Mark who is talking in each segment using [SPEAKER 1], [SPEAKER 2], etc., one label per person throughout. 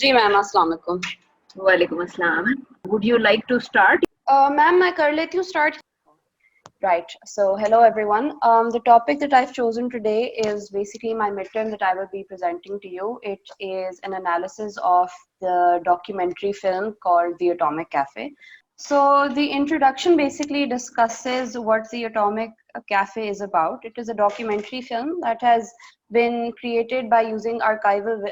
[SPEAKER 1] जी ma'am, अस्सलाम वालेकुम।
[SPEAKER 2] Walaikum assalam. Would you like to start?
[SPEAKER 1] Ma'am मैं कर लेती हूँ start. Right. So hello everyone. The topic that I've chosen today is basically my midterm that I will be presenting to you. It is an analysis of the documentary film called The Atomic Café. So the introduction basically discusses what The Atomic Café is about. It is a documentary film that has been created by using archival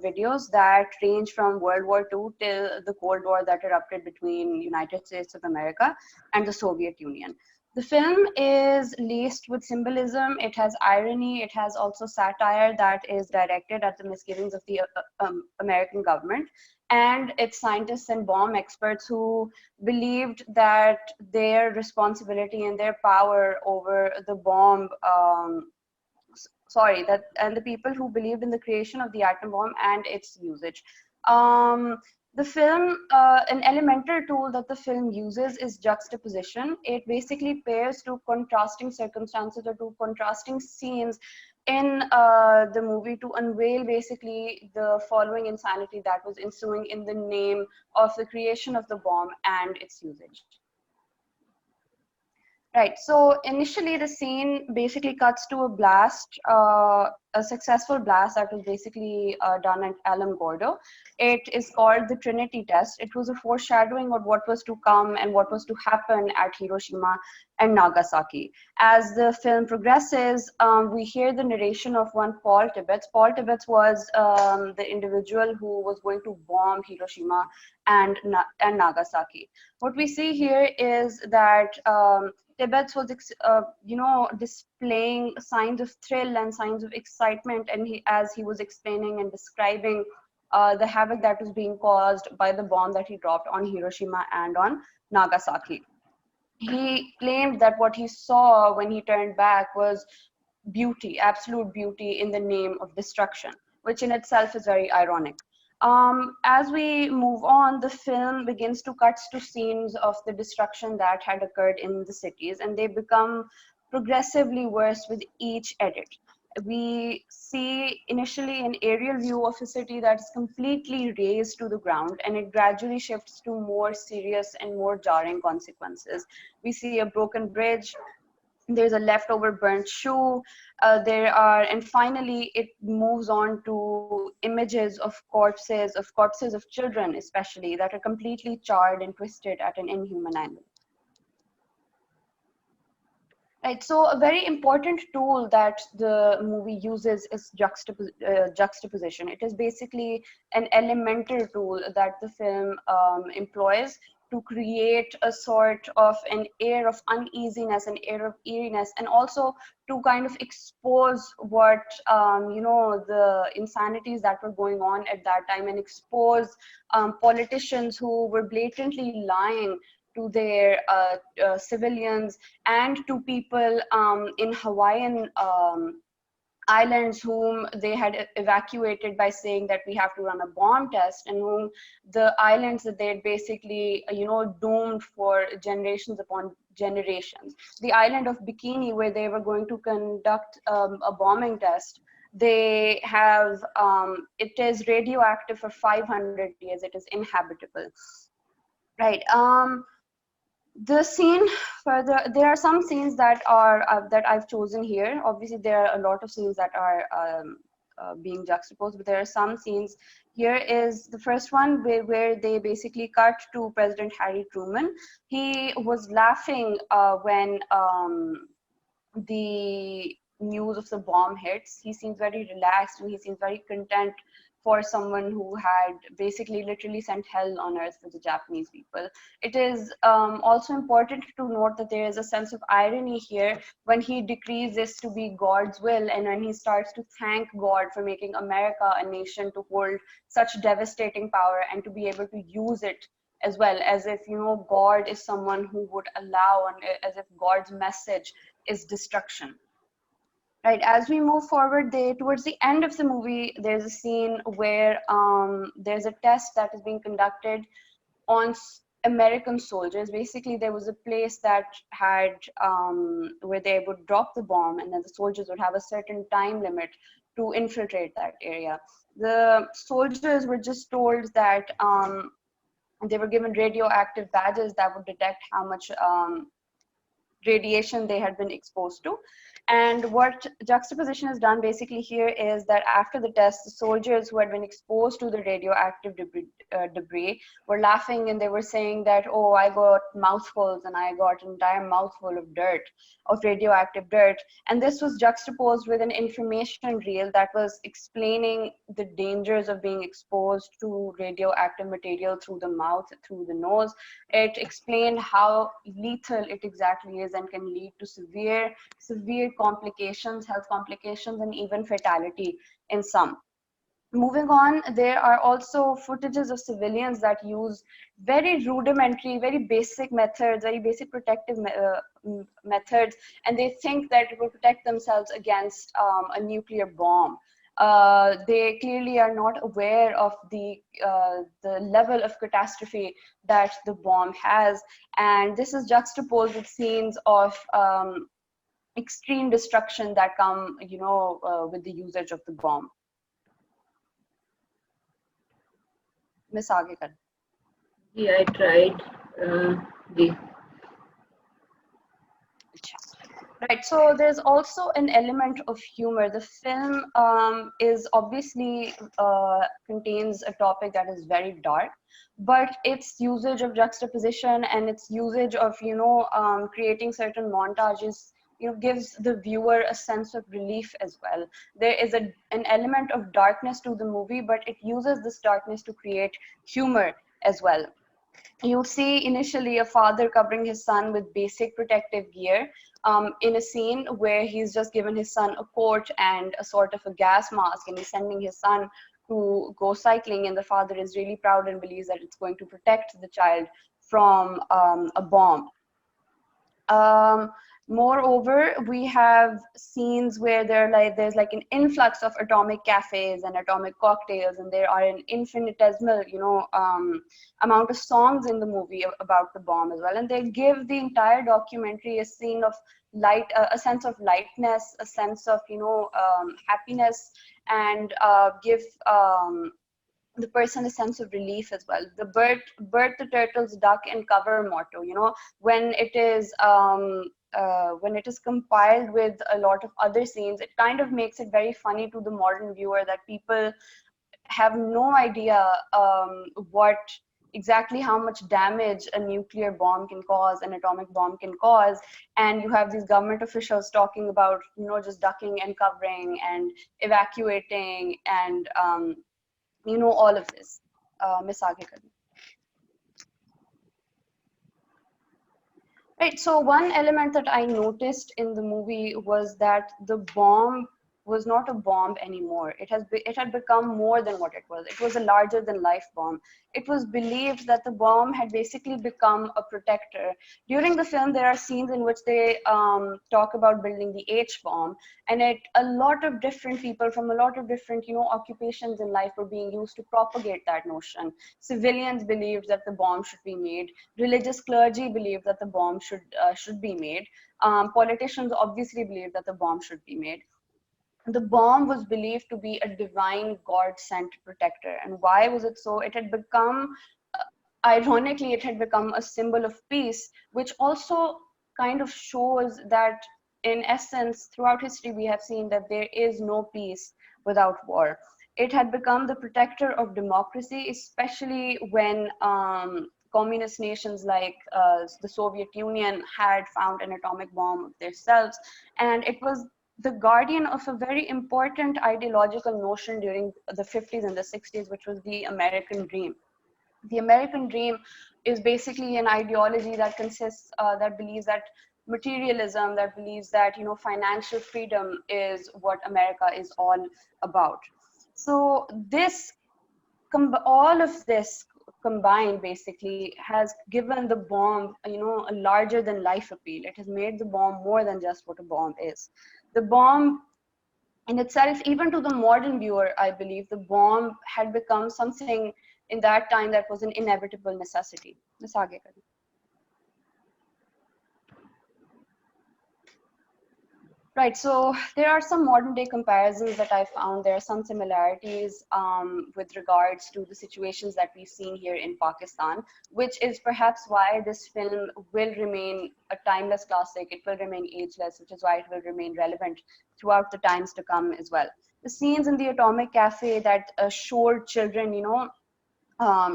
[SPEAKER 1] videos that range from World War II till the Cold War that erupted between United States of America and the Soviet Union. The film is laced with symbolism, it has irony, it has also satire that is directed at the misgivings of the American government and its scientists and bomb experts who believed that their responsibility and their power over the bomb, and the people who believed in the creation of the atom bomb and its usage. The film, an elemental tool that the film uses is juxtaposition. It basically pairs two contrasting circumstances or two contrasting scenes in the movie to unveil basically the following insanity that was ensuing in the name of the creation of the bomb and its usage. Right, so initially the scene basically cuts to a blast, a successful blast that was basically done at Alamogordo. It is called the Trinity Test. It was a foreshadowing of what was to come and what was to happen at Hiroshima and Nagasaki. As the film progresses, we hear the narration of one Paul Tibbets. Paul Tibbets was the individual who was going to bomb Hiroshima and Nagasaki. What we see here is that Tibbets was, displaying signs of thrill and signs of excitement, and as he was explaining and describing the havoc that was being caused by the bomb that he dropped on Hiroshima and on Nagasaki. He claimed that what he saw when he turned back was beauty, absolute beauty in the name of destruction, which in itself is very ironic. As we move on, the film begins to cut to scenes of the destruction that had occurred in the cities, and they become progressively worse with each edit. We see initially an aerial view of a city that is completely razed to the ground, and it gradually shifts to more serious and more jarring consequences. We see a broken bridge, there's a leftover burnt shoe, and finally it moves on to images of corpses of children especially, that are completely charred and twisted at an inhuman angle. Right, so a very important tool that the movie uses is juxtaposition. It is basically an elemental tool that the film employs to create a sort of an air of uneasiness, an air of eeriness, and also to kind of expose what, the insanities that were going on at that time, and expose politicians who were blatantly lying to their civilians and to people in Hawaiian islands whom they had evacuated by saying that we have to run a bomb test, and whom the islands that they had basically doomed for generations upon generations. The island of Bikini, where they were going to conduct a bombing test, they have it is radioactive for 500 years. It is inhabitable. Right. The scene further, there are some scenes that are that I've chosen here. Obviously there are a lot of scenes that are being juxtaposed, but there are some scenes. Here is the first one where they basically cut to President Harry Truman. He was laughing when the news of the bomb hits. He seems very relaxed and he seems very content for someone who had basically literally sent hell on earth for the Japanese people. It is also important to note that there is a sense of irony here when he decrees this to be God's will, and when he starts to thank God for making America a nation to hold such devastating power and to be able to use it as well, as if God is someone who would allow, and as if God's message is destruction. Right, as we move forward, towards the end of the movie, there's a scene where there's a test that is being conducted on American soldiers. Basically, there was a place that had where they would drop the bomb, and then the soldiers would have a certain time limit to infiltrate that area. The soldiers were just told that they were given radioactive badges that would detect how much radiation they had been exposed to. And what juxtaposition is done basically here is that after the test, the soldiers who had been exposed to the radioactive debris were laughing, and they were saying that, oh, I got mouthfuls and I got an entire mouthful of dirt, of radioactive dirt. And this was juxtaposed with an information reel that was explaining the dangers of being exposed to radioactive material through the mouth, through the nose. It explained how lethal it exactly is and can lead to severe complications, health complications, and even fatality in some. Moving on, there are also footages of civilians that use very rudimentary, very basic methods, very basic protective methods, and they think that it will protect themselves against a nuclear bomb. They clearly are not aware of the level of catastrophe that the bomb has, and this is juxtaposed with scenes of extreme destruction that come, with the usage of the bomb. Miss आगे कर.
[SPEAKER 2] Yeah, I tried. Ji.
[SPEAKER 1] Right, so there's also an element of humor. The film is obviously contains a topic that is very dark, but its usage of juxtaposition and its usage of creating certain montages gives the viewer a sense of relief as well. There is an element of darkness to the movie, but it uses this darkness to create humor as well. You see initially a father covering his son with basic protective gear in a scene where he's just given his son a coat and a sort of a gas mask, and he's sending his son to go cycling, and the father is really proud and believes that it's going to protect the child from a bomb. Moreover, we have scenes where there's like an influx of atomic cafes and atomic cocktails, and there are an infinitesimal, amount of songs in the movie about the bomb as well. And they give the entire documentary a scene of light, a sense of lightness, a sense of happiness, and give the person a sense of relief as well. The bird the turtles, duck and cover motto, when it is compiled with a lot of other scenes, it kind of makes it very funny to the modern viewer that people have no idea what exactly how much damage a nuclear bomb can cause, an atomic bomb can cause, and you have these government officials talking about just ducking and covering and evacuating and all of this. Miss आगे करिए. Right, so one element that I noticed in the movie was that the bomb was not a bomb anymore. It had become more than what it was. It was a larger than life bomb. It was believed that the bomb had basically become a protector. During the film, there are scenes in which they talk about building the H bomb, and a lot of different people from a lot of different occupations in life were being used to propagate that notion. Civilians believed that the bomb should be made. Religious clergy believed that the bomb should be made. Politicians obviously believed that the bomb should be made. The bomb was believed to be a divine God-sent protector. And why was it so? It had become, ironically, it had become a symbol of peace, which also kind of shows that, in essence, throughout history, we have seen that there is no peace without war. It had become the protector of democracy, especially when communist nations like the Soviet Union had found an atomic bomb of themselves. And it was the guardian of a very important ideological notion during the 50s and the 60s, which was the American dream. The American dream is basically an ideology that consists, that believes that materialism, that believes that financial freedom is what America is all about. So all of this combined basically has given the bomb a larger than life appeal. It has made the bomb more than just what a bomb is. The bomb in itself, even to the modern viewer, I believe the bomb had become something in that time that was an inevitable necessity. Miss आगे करिए. Right, so there are some modern day comparisons that I found. There are some similarities with regards to the situations that we've seen here in Pakistan, which is perhaps why this film will remain a timeless classic. It will remain ageless, which is why it will remain relevant throughout the times to come as well. The scenes in the Atomic Cafe that showed children,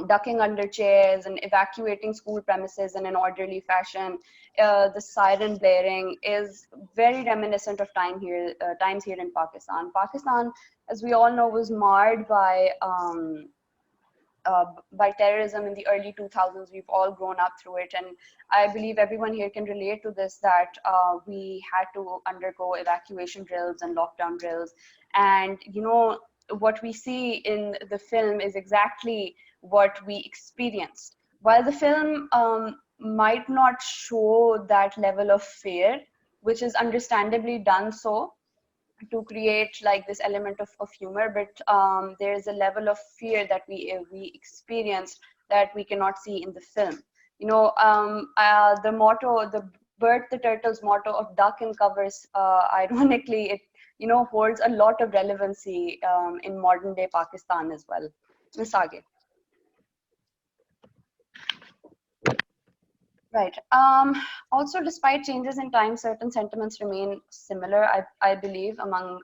[SPEAKER 1] ducking under chairs and evacuating school premises in an orderly fashion. The siren blaring is very reminiscent of times here in Pakistan. Pakistan, as we all know, was marred by terrorism in the early 2000s. We've all grown up through it, and I believe everyone here can relate to this, that we had to undergo evacuation drills and lockdown drills. And what we see in the film is exactly what we experienced. While the film might not show that level of fear, which is understandably done so to create like this element of humor, but there is a level of fear that we experienced that we cannot see in the film. The motto, the Bert the Turtle's motto of duck and covers, ironically, it holds a lot of relevancy in modern day Pakistan as well. Ms. Age. Right. Also, despite changes in time, certain sentiments remain similar, I believe, among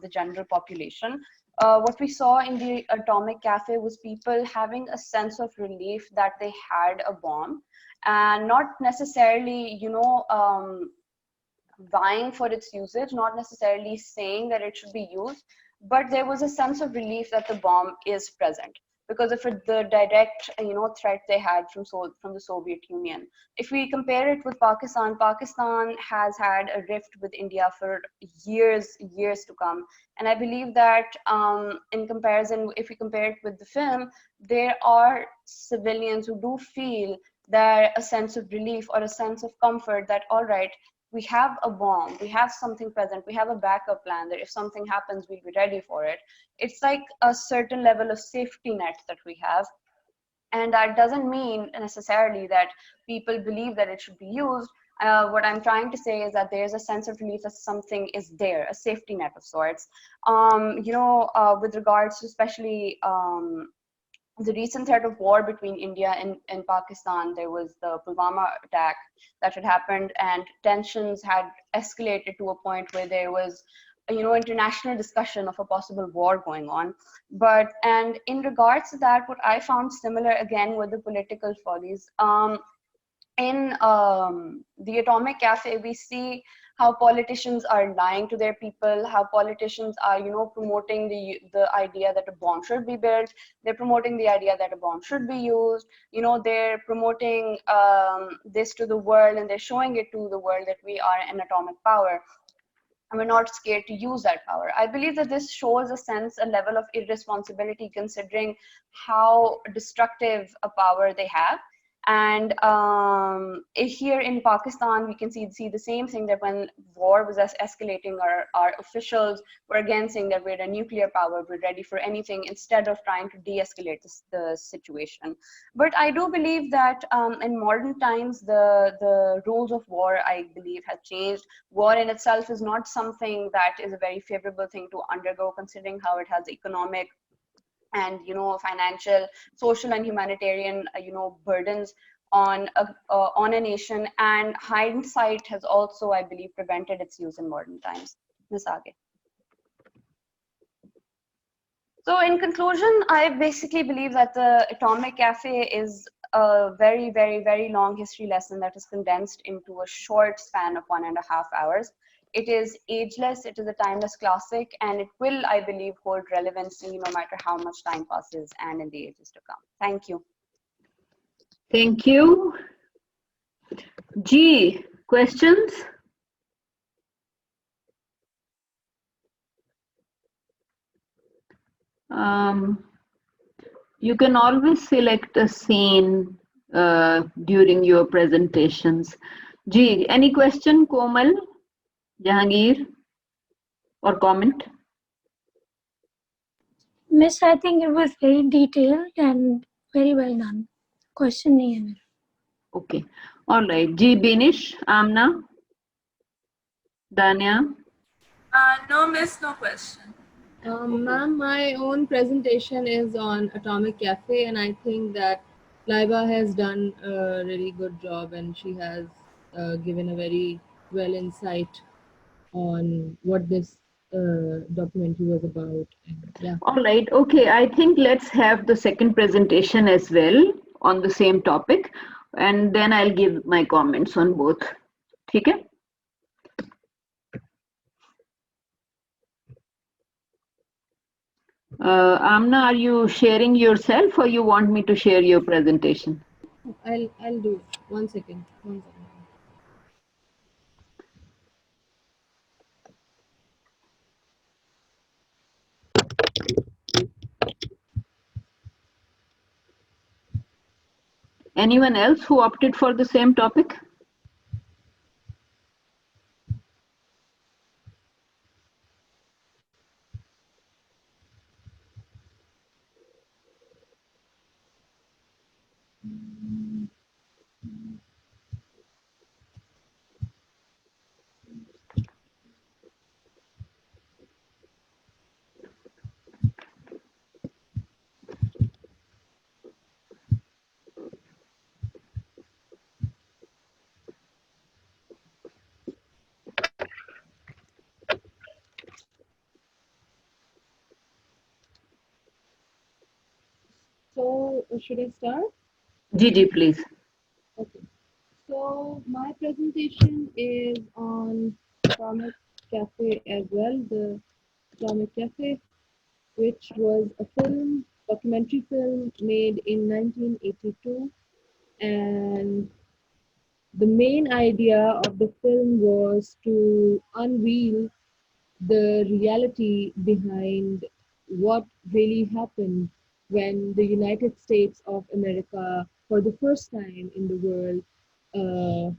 [SPEAKER 1] the general population. What we saw in the Atomic Cafe was people having a sense of relief that they had a bomb, and not necessarily, vying for its usage, not necessarily saying that it should be used, but there was a sense of relief that the bomb is present because of the direct, threat they had from the Soviet Union. If we compare it with Pakistan, Pakistan has had a rift with India for years to come, and I believe that in comparison, if we compare it with the film, there are civilians who do feel that a sense of relief or a sense of comfort that, all right, we have a bomb, we have something present, we have a backup plan that if something happens, we'll be ready for it. It's like a certain level of safety net that we have. And that doesn't mean necessarily that people believe that it should be used. What I'm trying to say is that there's a sense of relief that something is there, a safety net of sorts. With regards to especially the recent threat of war between India and Pakistan, there was the Pulwama attack that had happened, and tensions had escalated to a point where there was, international discussion of a possible war going on. And in regards to that, what I found similar again were the political follies. In the Atomic Cafe, we see how politicians are lying to their people, how politicians are, promoting the idea that a bomb should be built. They're promoting the idea that a bomb should be used. They're promoting this to the world, and they're showing it to the world that we are an atomic power, and we're not scared to use that power. I believe that this shows a level of irresponsibility considering how destructive a power they have. And here in Pakistan, we can see the same thing, that when war was escalating, our officials were again saying that we're a nuclear power, we're ready for anything, instead of trying to de-escalate the situation. But I do believe that in modern times, the rules of war, I believe, have changed. War in itself is not something that is a very favorable thing to undergo, considering how it has economic and financial, social, and humanitarian burdens on a nation. And hindsight has also, I believe, prevented its use in modern times. Ms. Age. So in conclusion, I basically believe that the Atomic Cafe is a very, very, very long history lesson that is condensed into a short span of 1.5 hours. It is ageless, it is a timeless classic, and it will, I believe, hold relevancy no matter how much time passes and in the ages to come. Thank you.
[SPEAKER 2] Thank you. G, questions? You can always select a scene during your presentations. G, any question, Komal, Jahangir, or comment?
[SPEAKER 3] Miss, I think it was very detailed and very well done. Question nahi hai mera.
[SPEAKER 2] Okay. All right. G, Beenish, Aminah, Dania.
[SPEAKER 4] No, miss, no question.
[SPEAKER 5] Ma'am, my own presentation is on Atomic Cafe, and I think that Laiba has done a really good job, and she has given a very well insight on what this documentary was about. And yeah.
[SPEAKER 2] All right. Okay. I think let's have the second presentation as well on the same topic, and then I'll give my comments on both. Okay. Amna, are you sharing yourself, or you want me to share your presentation?
[SPEAKER 5] I'll do it. 1 second. 1 second.
[SPEAKER 2] Anyone else who opted for the same topic?
[SPEAKER 5] So, should I start?
[SPEAKER 2] Gigi, please.
[SPEAKER 5] Okay. So, my presentation is on Atomic Cafe as well, the Atomic Cafe, which was a documentary film made in 1982. And the main idea of the film was to unveil the reality behind what really happened when the United States of America, for the first time in the world, uh,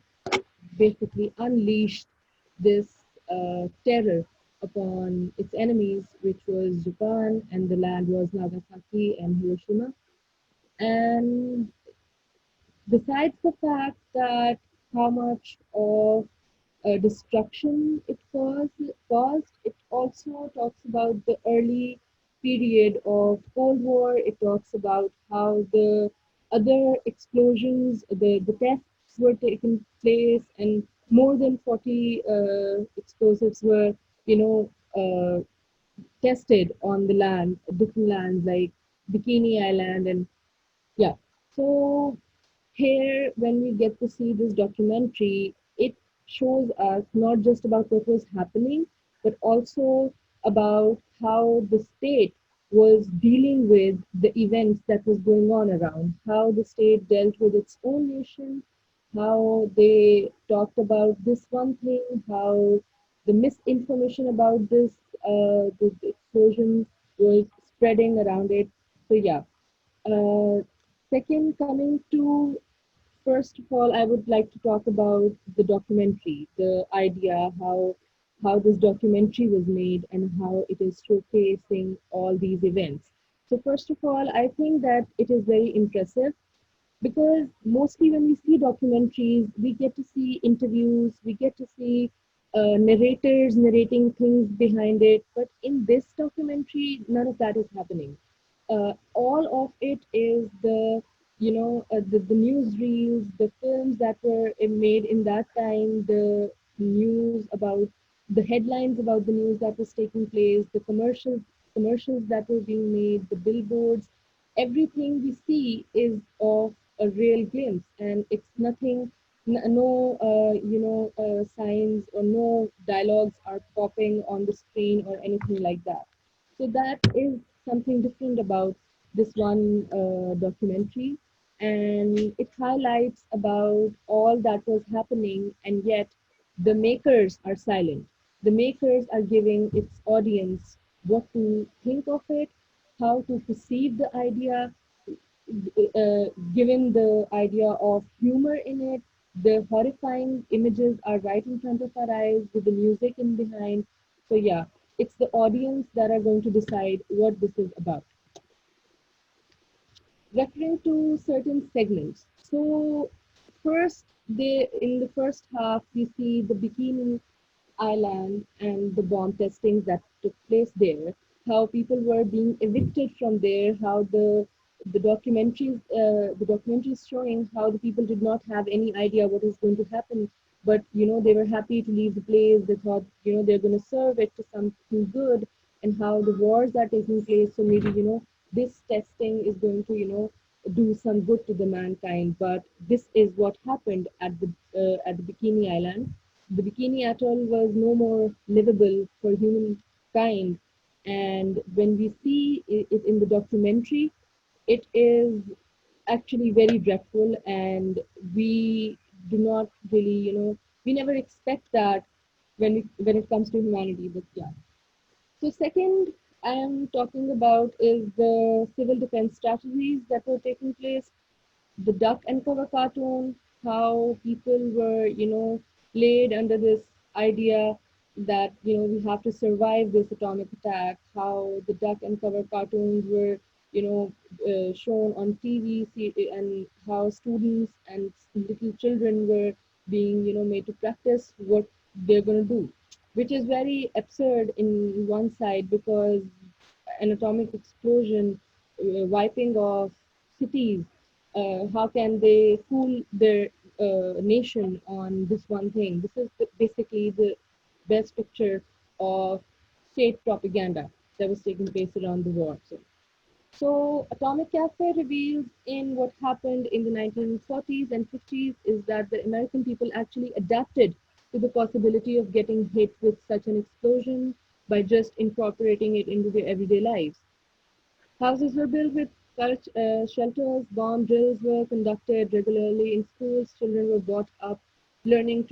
[SPEAKER 5] basically unleashed this terror upon its enemies, which was Japan, and the land was Nagasaki and Hiroshima. And besides the fact that how much of destruction it caused, it also talks about the early period of Cold War. It talks about how the other explosions, the tests were taking place, and more than 40 explosives were, you know, tested on the land, different lands like Bikini Island, and yeah. So here, when we get to see this documentary, it shows us not just about what was happening, but also about how the state was dealing with the events that was going on around, how the state dealt with its own nation, how they talked about this one thing, how the misinformation about the explosion was spreading around it. So yeah. Uh, Second, coming to first of all, I would like to talk about the documentary, the idea, how this documentary was made and how it is showcasing all these events. So first of all, I think that it is very impressive because mostly when we see documentaries, we get to see interviews, we get to see narrators narrating things behind it. But in this documentary, none of that is happening. All of it is the newsreels, the films that were made in that time, the news about the headlines about the news that was taking place, the commercials that were being made, the billboards, everything we see is of a real glimpse, and it's nothing, no, signs or no dialogues are popping on the screen or anything like that. So that is something different about this one documentary, and it highlights about all that was happening, and yet the makers are silent. The makers are giving its audience what to think of it, how to perceive the idea, given the idea of humor in it. The horrifying images are right in front of our eyes with the music in behind. So, yeah, it's the audience that are going to decide what this is about. Referring to certain segments. So, first, in the first half, we see the bikini island and the bomb testings that took place there, how people were being evicted from there, how the documentaries showing how the people did not have any idea what is going to happen, but they were happy to leave the place. They thought they're going to serve it to something good, and how the wars are taking place. So maybe this testing is going to do some good to the mankind. But this is what happened at the Bikini Island. The Bikini Atoll was no more livable for humankind, and when we see it in the documentary, it is actually very dreadful, and we do not really, we never expect that when it comes to humanity. But yeah. So second, I am talking about is the civil defense strategies that were taking place, the duck and cover cartoon, how people were, laid under this idea that, we have to survive this atomic attack, how the duck and cover cartoons were, shown on TV, and how students and little children were being, made to practice what they're going to do, which is very absurd in one side because an atomic explosion wiping off cities, how can they fool their nation on this one thing? This is basically the best picture of state propaganda that was taking place around the world. So Atomic Cafe reveals in what happened in the 1940s and 50s is that the American people actually adapted to the possibility of getting hit with such an explosion by just incorporating it into their everyday lives. Houses were built with shelters, bomb drills were conducted regularly in schools, children were brought up learning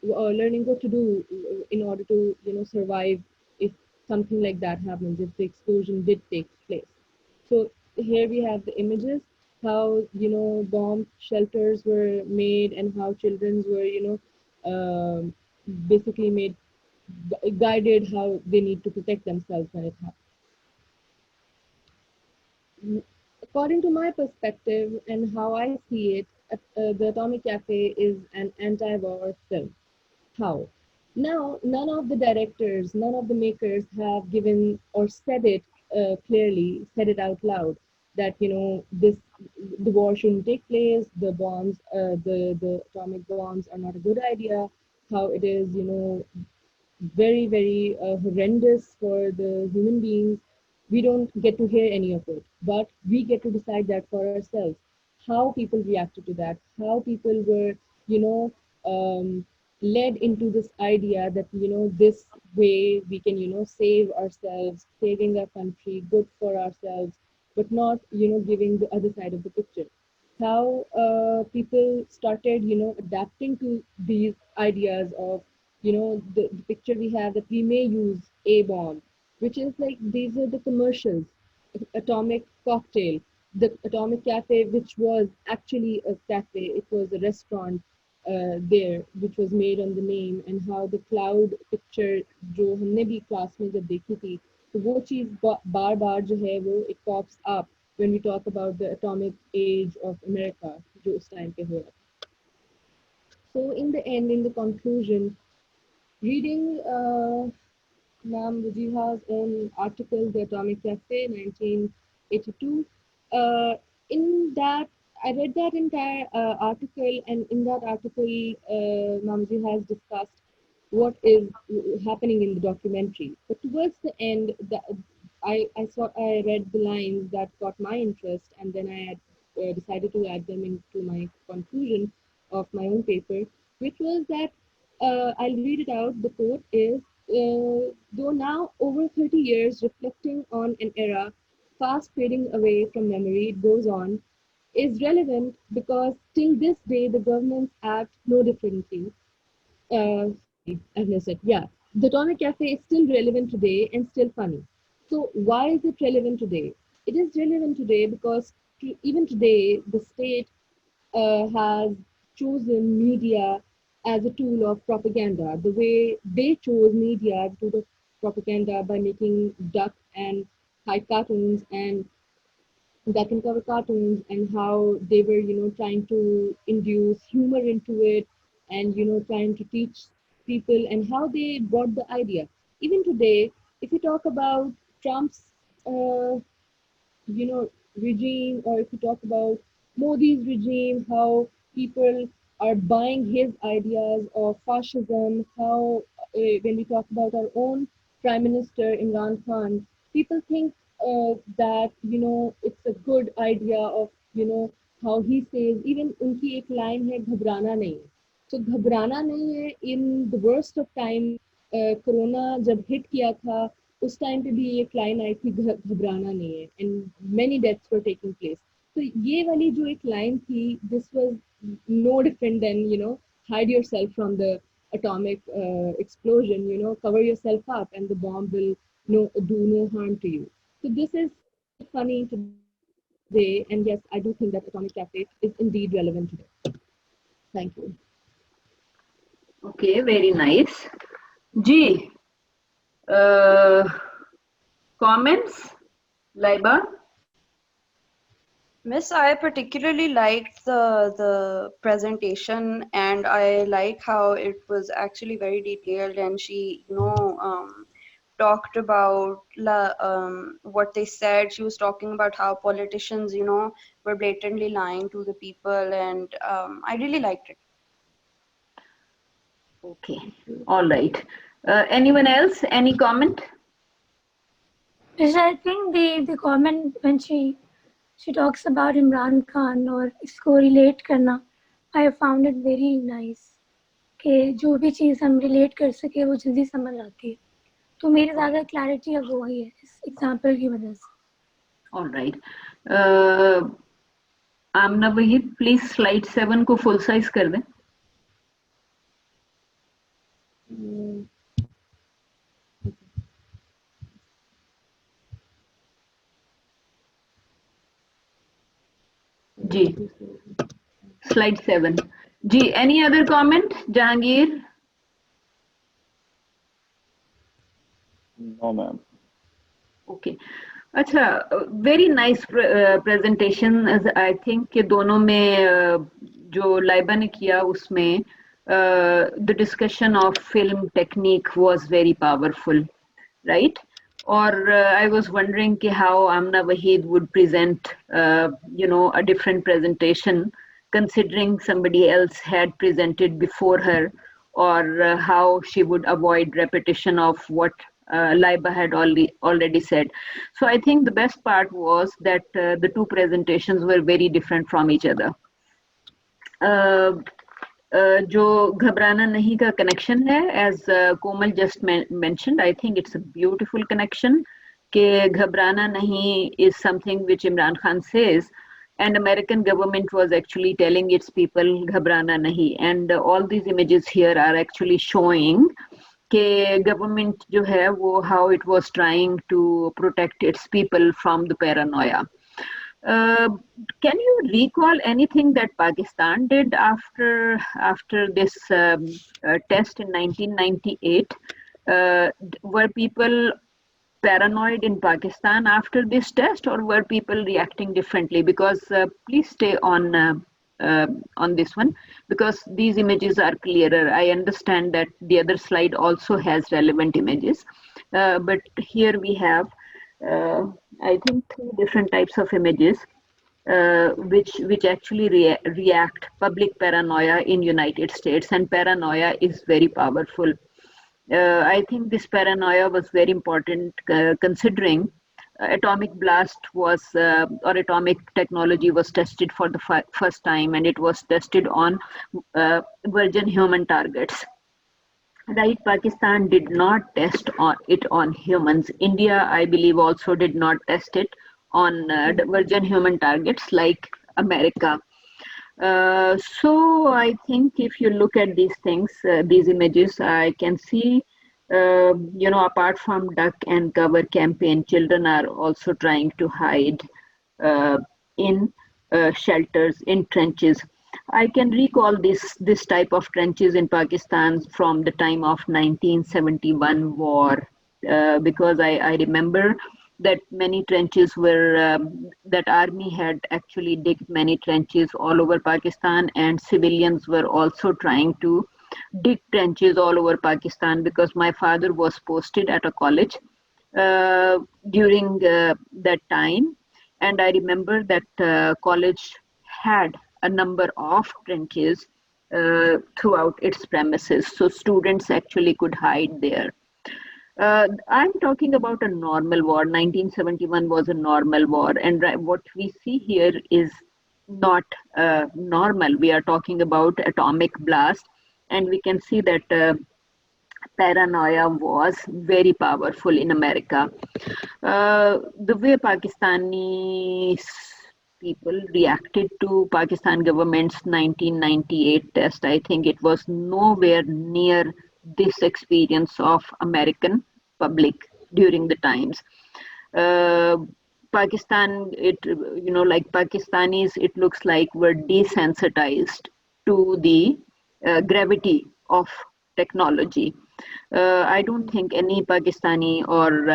[SPEAKER 5] what to do in order to survive if something like that happens, if the explosion did take place. So here we have the images, how bomb shelters were made and how children were basically made guided how they need to protect themselves when it happens. According to my perspective and how I see it, the Atomic Cafe is an anti-war film. How? Now, none of the directors, none of the makers have given or said it clearly, said it out loud that the war shouldn't take place, the bombs, the atomic bombs are not a good idea. How it is, very, very horrendous for the human beings. We don't get to hear any of it, but we get to decide that for ourselves. How people reacted to that, how people were, you know, led into this idea that, this way we can, save ourselves, saving our country, good for ourselves, but not, giving the other side of the picture. How people started, adapting to these ideas of the picture we have that we may use a bomb, which is like these are the commercials. Atomic cocktail, the atomic cafe, which was actually a cafe, it was a restaurant there, which was made on the name, and how the cloud picture जो हमने भी class में जब देखी थी, तो वो चीज बार बार जो है वो it pops up when we talk about the atomic age of America जो उस time पे हो रहा था. So in the end, in the conclusion, reading Ma'am Wajiha's own article, The Atomic Cafe, 1982. In that, I read that entire article, and in that article, Ma'am Wajiha has discussed what is happening in the documentary. But towards the end, I read the lines that got my interest, and then I had decided to add them into my conclusion of my own paper, which was that I'll read it out. The quote is, though now over 30 years reflecting on an era fast fading away from memory, it goes on, is relevant because till this day the governments act no differently. Sorry, I've missed it. Yeah, the Atomic Cafe is still relevant today and still funny. So why is it relevant today? It is relevant today because even today the state has chosen media as a tool of propaganda. The way they chose media as a tool of propaganda by making duck and high cartoons and duck and cover cartoons, and how they were, trying to induce humor into it, and trying to teach people and how they brought the idea. Even today, if you talk about Trump's, regime, or if you talk about Modi's regime, how people are buying his ideas of fascism, how when we talk about our own Prime Minister Imran Khan, people think that it's a good idea of how he says, even unki ek line hai ghabrana nahi hai. So घबराना नहीं है. In the worst of time, corona जब hit किया था, उस time पे भी एक लाइन आई थी, घबराना नहीं है, and many deaths were taking place. तो ये वाली जो एक लाइन थी, this was no different than hide yourself from the atomic explosion, cover yourself up and the bomb will do no harm to you. So this is funny today, and yes, I do think that Atomic Cafe is indeed relevant today. Thank you.
[SPEAKER 2] Okay, very nice. Ji, comments, Laiba?
[SPEAKER 1] Miss, I particularly liked the presentation, and I like how it was actually very detailed, and she, talked about what they said. She was talking about how politicians, were blatantly lying to the people, and I really liked it.
[SPEAKER 2] Okay, all right. Anyone else? Any comment?
[SPEAKER 3] Yes, I think the comment when she talks about Imran Khan और इसको relate करना, I found it very nice कि जो भी चीज़ हम relate कर सके वो जल्दी समझ आती है. तो मेरे ज़्यादा clarity अब वही है इस example की वजह से.
[SPEAKER 2] All right. Aminah Waheed, please slide 7 को full size कर दें. जी, slide 7. जी, any other comment, Jahangir?
[SPEAKER 6] No, ma'am.
[SPEAKER 2] Okay. अच्छा, very nice presentation. I think कि दोनों में जो लाइबा ने किया उसमें the discussion of film technique was very powerful, right? Or I was wondering how Aminah Waheed would present, a different presentation, considering somebody else had presented before her, or how she would avoid repetition of what Laiba had already said. So I think the best part was that the two presentations were very different from each other. जो घबराना नहीं का connection है, as Komal just mentioned, I think it's a beautiful connection कि घबराना नहीं is something which Imran Khan says, and American government was actually telling its people घबराना नहीं, and all these images here are actually showing कि government जो है वो how it was trying to protect its people from the paranoia. Can you recall anything that Pakistan did after this test in 1998? Were people paranoid in Pakistan after this test, or were people reacting differently? Because please stay on this one, because these images are clearer. I understand that the other slide also has relevant images, but here we have I think 3 different types of images which actually react public paranoia in United States, and paranoia is very powerful. I think this paranoia was very important considering atomic blast was or atomic technology was tested for the first time, and it was tested on virgin human targets. Right, Pakistan did not test it on humans. India, I believe, also did not test it on virgin human targets like America. So I think if you look at these things, these images, I can see, apart from duck and cover campaign, children are also trying to hide in shelters, in trenches. I can recall this type of trenches in Pakistan from the time of 1971 war, because I remember that many trenches were, that army had actually digged many trenches all over Pakistan, and civilians were also trying to dig trenches all over Pakistan, because my father was posted at a college during that time, and I remember that college had a number of trenches throughout its premises, so students actually could hide there. I'm talking about a normal war. 1971 was a normal war, and what we see here is not normal. We are talking about atomic blast, and we can see that paranoia was very powerful in America. The way Pakistani people reacted to Pakistan government's 1998 test, I think it was nowhere near this experience of American public during the times. Pakistan, like Pakistanis, it looks like were desensitized to the gravity of technology. I don't think any Pakistani or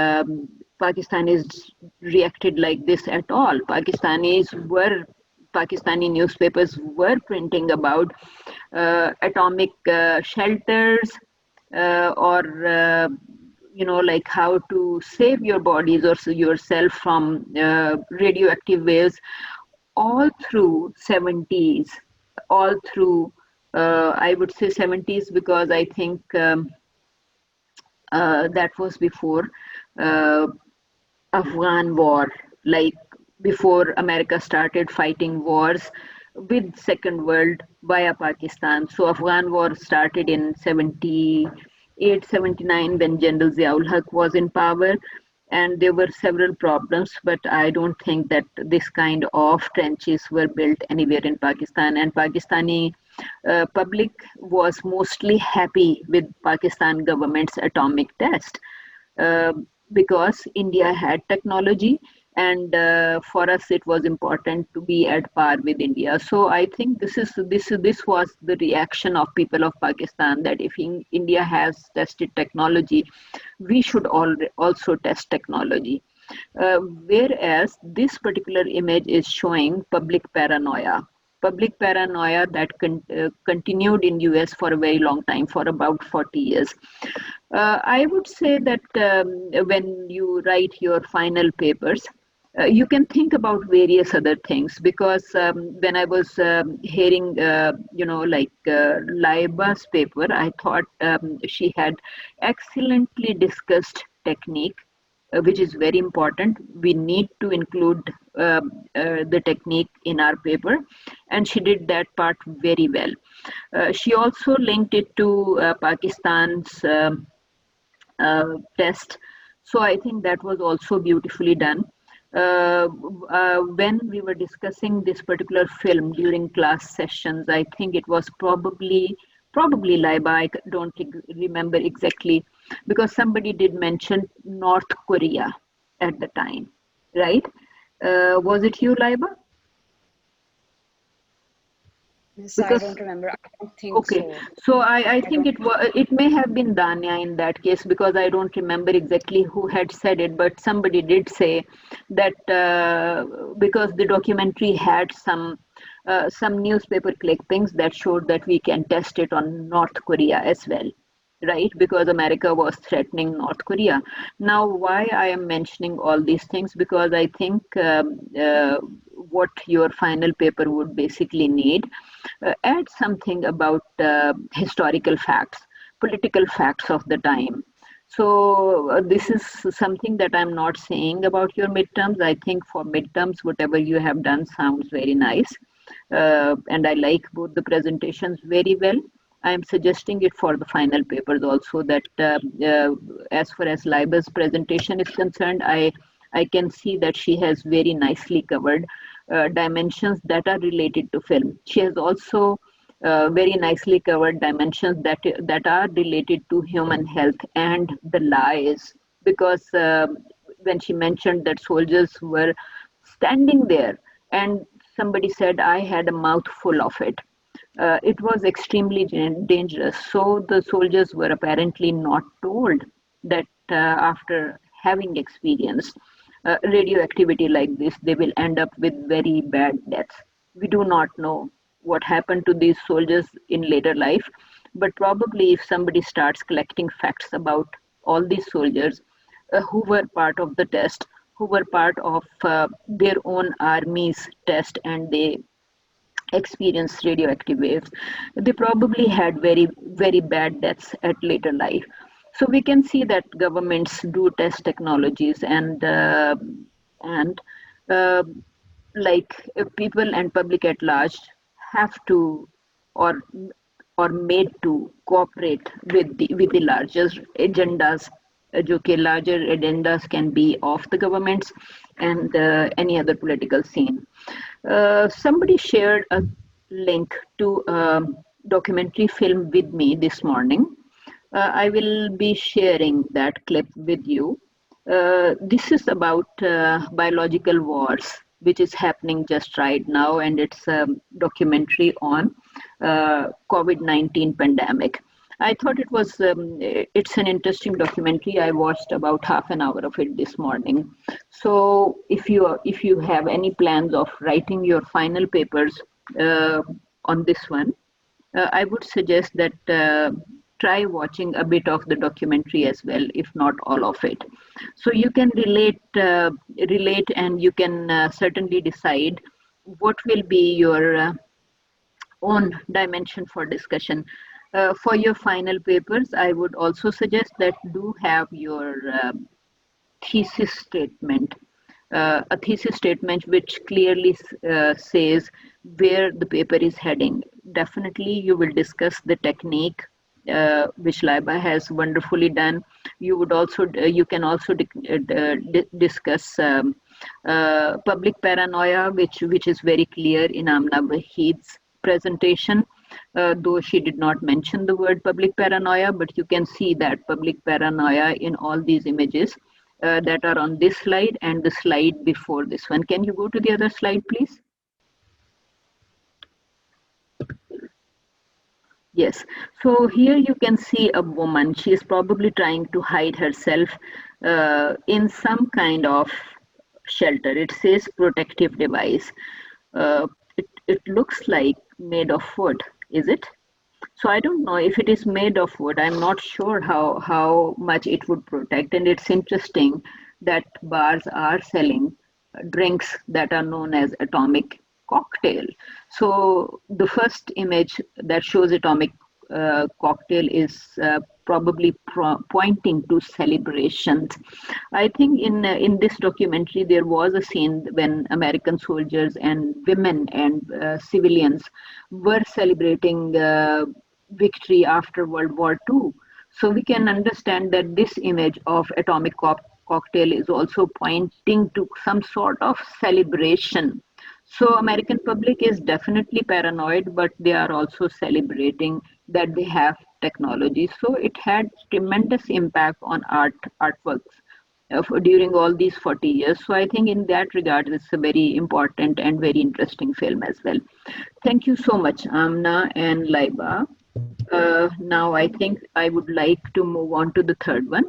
[SPEAKER 2] Pakistanis reacted like this at all. Pakistani newspapers were printing about atomic shelters or like how to save your bodies or yourself from radioactive waves all through 70s, all through I would say 70s, because I think that was before Afghan war, like before America started fighting wars with Second World via Pakistan. So Afghan war started in 78, 79 when General Ziaul Haq was in power, and there were several problems, but I don't think that this kind of trenches were built anywhere in Pakistan, and Pakistani public was mostly happy with Pakistan government's atomic test because India had technology, and for us it was important to be at par with India. So I think this was the reaction of people of Pakistan, that if India has tested technology, we should also test technology. Whereas this particular image is showing public paranoia that continued in US for a very long time, for about 40 years. I would say that when you write your final papers, you can think about various other things, because when I was hearing, Laiba's paper, I thought she had excellently discussed technique, which is very important. We need to include the technique in our paper, and she did that part very well. She also linked it to Pakistan's test, so I think that was also beautifully done. When we were discussing this particular film during class sessions, I think it was probably Laiba, I don't remember exactly, because somebody did mention North Korea at the time, right? Was it you, Laiba?
[SPEAKER 1] Yes, I don't remember. I don't think
[SPEAKER 2] okay. So I think it may have been Danya in that case, because I don't remember exactly who had said it, but somebody did say that because the documentary had some newspaper clippings that showed that we can test it on North Korea as well, right? Because America was threatening North Korea. Now, why I am mentioning all these things? Because I think what your final paper would basically need, add something about historical facts, political facts of the time. So this is something that I'm not saying about your midterms. I think for midterms, whatever you have done sounds very nice. And I like both the presentations very well. I'm suggesting it for the final papers also, that as far as Laiba's presentation is concerned, I can see that she has very nicely covered dimensions that are related to film. She has also very nicely covered dimensions that are related to human health and the lies, because when she mentioned that soldiers were standing there and somebody said I had a mouthful of it, it was extremely dangerous. So the soldiers were apparently not told that after having experienced radioactivity like this, they will end up with very bad deaths. We do not know what happened to these soldiers in later life, but probably if somebody starts collecting facts about all these soldiers who were part of the test, who were part of their own army's test, and they experienced radioactive waves, they probably had very, very bad deaths at later life. So we can see that governments do test technologies, and uh, like people and public at large have to, or or made to cooperate with the larger agendas, जो कि larger agendas can be of the governments and any other political scene. Somebody shared a link to a documentary film with me this morning. I will be sharing that clip with you. This is about biological wars, which is happening just right now, and it's a documentary on COVID-19 pandemic. I thought it's an interesting documentary. I watched about half an hour of it this morning. So if you have any plans of writing your final papers on this one, I would suggest that try watching a bit of the documentary as well, if not all of it. So you can relate, and you can certainly decide what will be your own dimension for discussion. For your final papers, I would also suggest that do have your thesis statement, a thesis statement which clearly says where the paper is heading. Definitely, you will discuss the technique, which Laiba has wonderfully done. You can also discuss public paranoia, which is very clear in Amna Waheed's presentation. Though she did not mention the word public paranoia, but you can see that public paranoia in all these images that are on this slide and the slide before this one. Can you go to the other slide, please? Yes, so here you can see a woman. She is probably trying to hide herself in some kind of shelter. It says protective device. It looks like made of wood, is it? So I don't know if it is made of wood. I'm not sure how much it would protect. And it's interesting that bars are selling drinks that are known as atomic cocktail. So the first image that shows atomic cocktail is probably pointing to celebrations. I think in this documentary there was a scene when American soldiers and women and civilians were celebrating victory after World War II. So we can understand that this image of atomic cocktail is also pointing to some sort of celebration. So American public is definitely paranoid, but they are also celebrating that they have technology. So it had tremendous impact on artworks during all these 40 years. So I think in that regard, it's a very important and very interesting film as well. Thank you so much, Amna and Laiba. Now I think I would like to move on to the third one.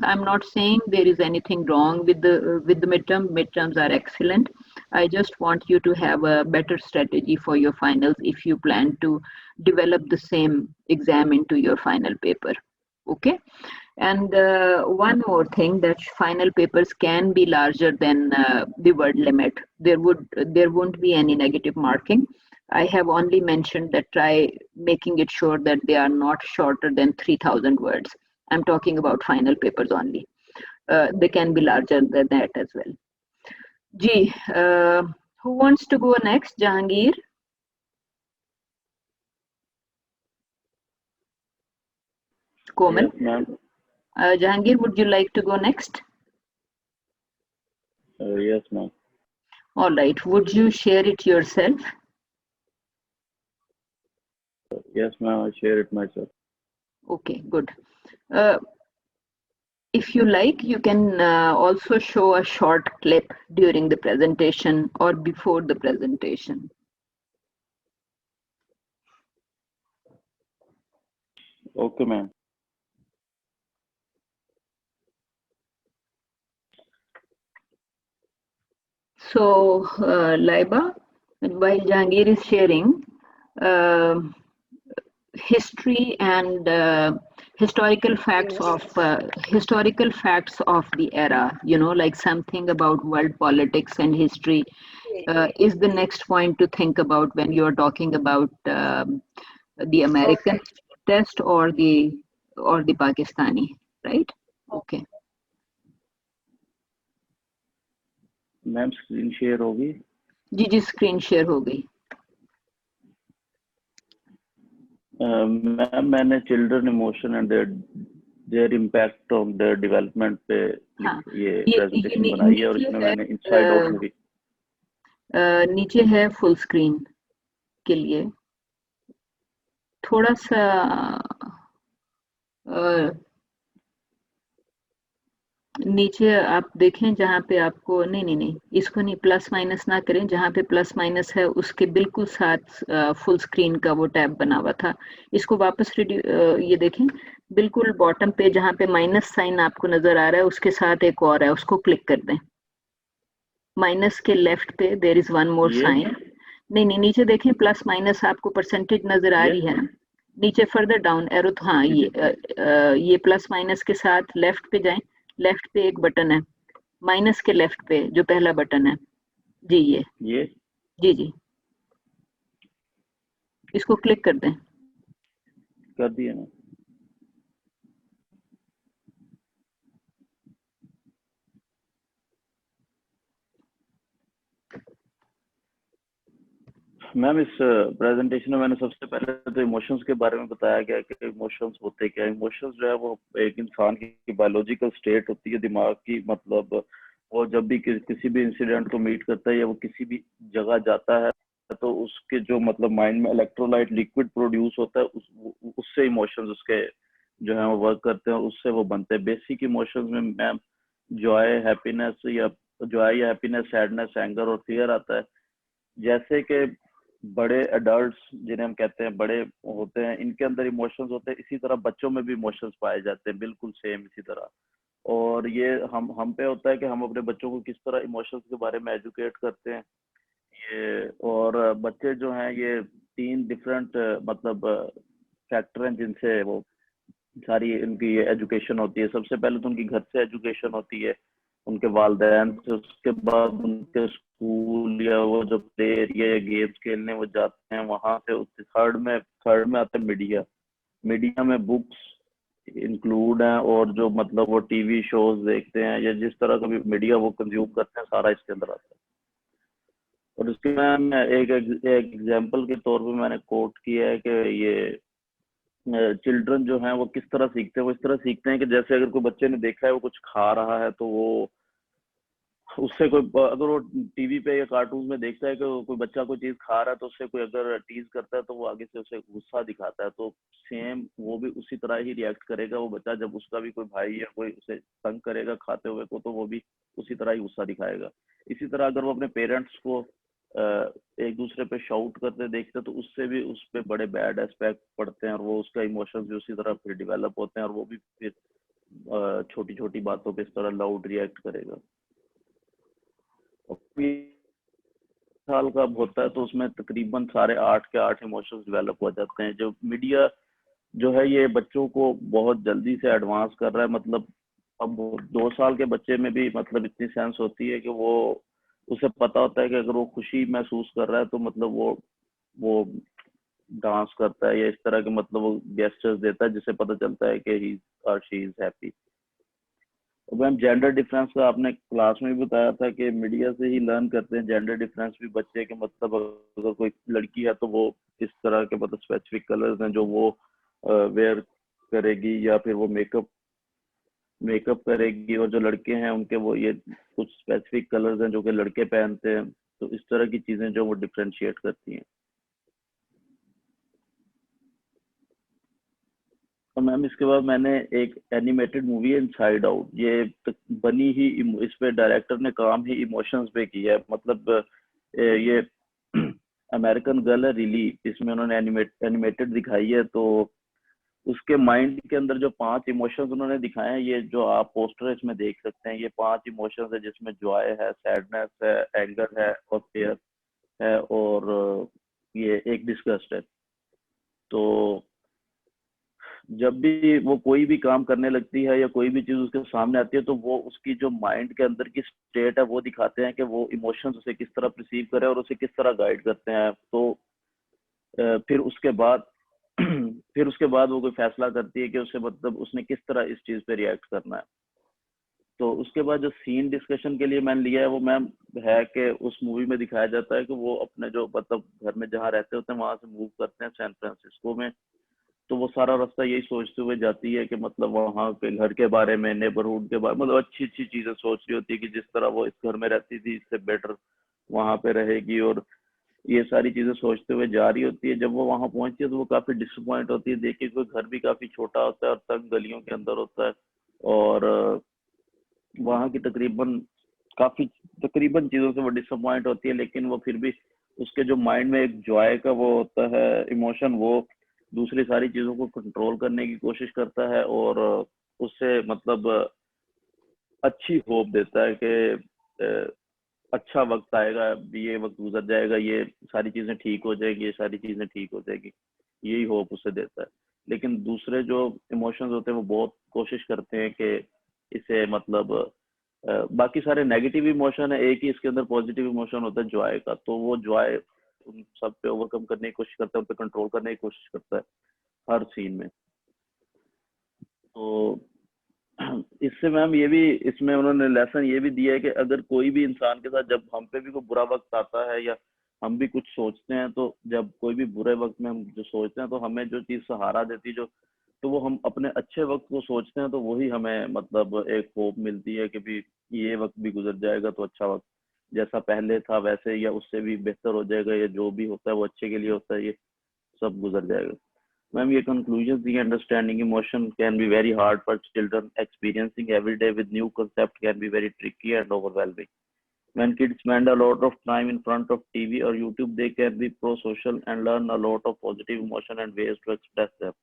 [SPEAKER 2] I'm not saying there is anything wrong with the midterm. Midterms are excellent. I just want you to have a better strategy for your finals if you plan to develop the same exam into your final paper. Okay. And one more thing, that final papers can be larger than the word limit. There won't be any negative marking. I have only mentioned that try making it sure that they are not shorter than 3,000 words. I'm talking about final papers only. They can be larger than that as well. G, who wants to go next? Jahangir? Komal?
[SPEAKER 6] Yes, ma'am.
[SPEAKER 2] Jahangir, would you like to go next?
[SPEAKER 6] Yes, ma'am.
[SPEAKER 2] All right. Would you share it yourself?
[SPEAKER 6] Yes, ma'am. I share it myself.
[SPEAKER 2] Okay, good. If you like, you can also show a short clip during the presentation or before the presentation.
[SPEAKER 6] Okay, ma'am.
[SPEAKER 2] So, Laiba, while Jahangir is sharing, history and historical facts of the era, you know, like something about world politics and history is the next point to think about when you're talking about the American
[SPEAKER 1] Perfect.
[SPEAKER 2] test or the Pakistani, right? Okay.
[SPEAKER 6] Ma'am screen share होगी?
[SPEAKER 2] जी जी, screen share हो गई।
[SPEAKER 6] Ma'am मैंने children emotion and there impact on their development पे
[SPEAKER 2] हाँ,
[SPEAKER 6] ये presentation बनाई है, और इसमें मैंने इनसाइड आउट मूवी
[SPEAKER 2] नीचे है फुल स्क्रीन के लिए थोड़ा सा नीचे आप देखें जहाँ पे आपको नहीं इसको नहीं, प्लस माइनस ना करें, जहाँ पे प्लस माइनस है उसके बिल्कुल साथ फुल स्क्रीन का वो टैब बना हुआ था, इसको वापस ये देखें बिल्कुल बॉटम पे जहाँ पे माइनस साइन आपको नजर आ रहा है उसके साथ एक और है, उसको क्लिक कर दें। माइनस के लेफ्ट पे there is one more sign. नहीं नीचे देखें प्लस माइनस आपको परसेंटेज नजर आ रही है ना, नीचे फर्दर डाउन एरो, हाँ ये प्लस माइनस के साथ लेफ्ट पे जाएं, लेफ्ट पे एक बटन है माइनस के लेफ्ट पे जो पहला बटन है जी, ये जी जी, इसको क्लिक कर दें।
[SPEAKER 6] कर दिया ना मैम। इस प्रेजेंटेशन में मैंने सबसे पहले तो इमोशंस के बारे में बताया गया कि इमोशंस होते क्या है। इमोशंस जो है वो एक इंसान की बायोलॉजिकल स्टेट होती है दिमाग की, मतलब वो जब भी किसी भी इंसिडेंट को मीट करता है या वो किसी भी जगह जाता है तो उसके जो मतलब माइंड में इलेक्ट्रोलाइट लिक्विड प्रोड्यूस होता है उससे इमोशंस उसके जो है वो वर्क करते हैं और उससे वो बनते हैं। बेसिक इमोशंस में मैम जॉय या हैप्पीनेस, सैडनेस, एंगर और फियर आता है। जैसे कि बड़े एडल्ट्स जिन्हें हम कहते हैं बड़े होते हैं, इनके अंदर इमोशंस होते हैं, इसी तरह बच्चों में भी इमोशंस पाए जाते हैं, बिल्कुल सेम इसी तरह। और ये हम पे होता है कि हम अपने बच्चों को किस तरह इमोशंस के बारे में एजुकेट करते हैं। ये और बच्चे जो हैं ये 3 डिफरेंट मतलब फैक्टर हैं जिनसे वो सारी इनकी एजुकेशन होती है। सबसे पहले तो उनकी घर से एजुकेशन होती है, उनके वालिदैन से, उसके बाद उनके स्कूल या वो जो प्ले एरिया या गेम्स खेलने वो जाते हैं वहां से। थर्ड में आता है मीडिया। मीडिया में बुक्स इंक्लूड हैं और जो मतलब वो टीवी शोज देखते हैं या जिस तरह का भी मीडिया वो कंज्यूम करते हैं सारा इसके अंदर आता है। और इसके मैं एक एग्जाम्पल के तौर पे मैंने कोट किया है कि ये चिल्ड्रन जो हैं वो किस तरह सीखते हैं। वो इस तरह सीखते हैं कि जैसे अगर कोई बच्चे ने देखा है वो कुछ खा रहा है तो वो उससे कोई अगर वो टीवी पे या कार्टून में देखता है कि कोई बच्चा कोई चीज खा रहा है तो उससे कोई अगर टीज करता है तो वो आगे से उसे गुस्सा दिखाता है, तो सेम वो भी उसी तरह ही रिएक्ट करेगा वो बच्चा जब उसका भी कोई भाई या कोई उसे तंग करेगा खाते हुए को, तो वो भी उसी तरह ही गुस्सा दिखाएगा। इसी तरह अगर वो अपने पेरेंट्स को एक दूसरे पे शाउट करते देखते तो उससे भी उस पर बड़े बैड एस्पेक्ट पड़ते हैं और वो उसका इमोशंस भी उसी तरह फिर डेवलप होते हैं और वो भी फिर छोटी छोटी बातों पे इस तरह लाउड रिएक्ट करेगा। साल का होता है तो उसमें तकरीबन सारे 8 के 8 इमोशंस डेवलप हो जाते हैं। जो मीडिया जो है ये बच्चों को बहुत जल्दी से एडवांस कर रहा है, मतलब अब 2 साल के बच्चे में भी मतलब इतनी सेंस होती है कि वो उसे पता होता है कि अगर वो खुशी महसूस कर रहा है तो मतलब वो डांस करता है या इस तरह के मतलब वो गेस्टर्स देता है जिससे पता चलता है कि ही और शी इज हैप्पी। तो मैम जेंडर डिफरेंस का आपने क्लास में भी बताया था कि मीडिया से ही लर्न करते हैं जेंडर डिफरेंस भी बच्चे के, मतलब अगर कोई लड़की है तो वो किस तरह के मतलब स्पेसिफिक कलर्स हैं जो वो वेयर करेगी या फिर वो मेकअप करेगी, और जो लड़के हैं उनके वो ये कुछ स्पेसिफिक कलर्स हैं जो कि लड़के पहनते हैं। तो इस तरह की चीजें जो वो डिफ्रेंशिएट करती हैं। और मैम इसके बाद मैंने एक एनिमेटेड मूवी है इनसाइड आउट, ये बनी ही इस पे डायरेक्टर ने काम ही इमोशंस पे किया है। मतलब ये अमेरिकन गर्ल है रिली, इसमें उन्होंने एनिमेटेड दिखाई है। तो उसके माइंड के अंदर जो 5 इमोशंस उन्होंने दिखाए हैं, ये जो आप पोस्टर इसमें देख सकते हैं, ये 5 इमोशंस है जिसमें जॉय है, सैडनेस है, एंगर है और फेयर है और ये एक डिस्गस्ट है। तो जब भी वो कोई भी काम करने लगती है या कोई भी चीज उसके सामने आती है तो वो उसकी जो माइंड के अंदर की स्टेट है वो दिखाते हैं कि वो इमोशंस उसे किस तरह परसीव करे और उसे किस तरह गाइड करते हैं। तो फिर उसके बाद फिर उसके बाद वो कोई फैसला करती है कि उसे मतलब उसने किस तरह इस चीज पे रिएक्ट करना है। तो उसके बाद जो सीन डिस्कशन के लिए मैंने लिया है वो मैम है कि उस मूवी में दिखाया जाता है कि वो अपने जो मतलब घर में जहाँ रहते होते हैं वहां से मूव करते हैं सैन फ्रांसिस्को में। तो वो सारा रास्ता यही सोचते हुए जाती है कि मतलब वहाँ के घर के बारे में, नेबरहुड के बारे में, मतलब अच्छी अच्छी चीजें सोच रही होती है कि जिस तरह वो इस घर में रहती थी इससे बेटर वहां पे रहेगी, और ये सारी चीजें सोचते हुए जा रही होती है। जब वो वहां पहुंचती है तो वो काफी डिसअपॉइंट होती है, देखिए कोई घर भी काफी छोटा होता है और तंग गलियों के अंदर होता है, और वहाँ की तकरीबन चीजों से वो डिसअपॉइंट होती है। लेकिन वो फिर भी उसके जो माइंड में एक जॉय का वो होता है इमोशन, वो दूसरी सारी चीजों को कंट्रोल करने की कोशिश करता है और उससे मतलब अच्छी होप देता है कि अच्छा वक्त आएगा, ये वक्त गुजर जाएगा, ये सारी चीजें ठीक हो जाएगी, ये सारी चीजें ठीक हो जाएगी, यही होप उसे देता है। लेकिन दूसरे जो इमोशंस होते हैं वो बहुत कोशिश करते हैं कि इसे मतलब बाकी सारे नेगेटिव इमोशन है, एक ही इसके अंदर पॉजिटिव इमोशन होता है जॉय का। तो वो जॉय उन सब पे ओवरकम करने की कोशिश करता है, उन पे कंट्रोल करने की कोशिश करता है हर सीन में। तो इससे मैम ये भी इसमें उन्होंने लेसन ये भी दिया है कि अगर कोई भी इंसान के साथ जब हम पे भी कोई बुरा वक्त आता है या हम भी कुछ सोचते हैं, तो जब कोई भी बुरे वक्त में हम जो सोचते हैं तो हमें जो चीज सहारा देती जो, तो वो हम अपने अच्छे वक्त को सोचते हैं तो वही हमें मतलब एक होप मिलती है कि भी ये वक्त भी गुजर जाएगा तो अच्छा वक्त जैसा पहले था वैसे या उससे भी बेहतर हो जाएगा, या जो भी होता है वो अच्छे के लिए होता है, ये सब गुजर जाएगा। Ma'am, your conclusions, the understanding emotion can be very hard for children. Experiencing every day with new concept can be very tricky and overwhelming. When kids spend a lot of time in front of TV or YouTube, they can be pro-social and learn a lot of positive emotion and ways to express them.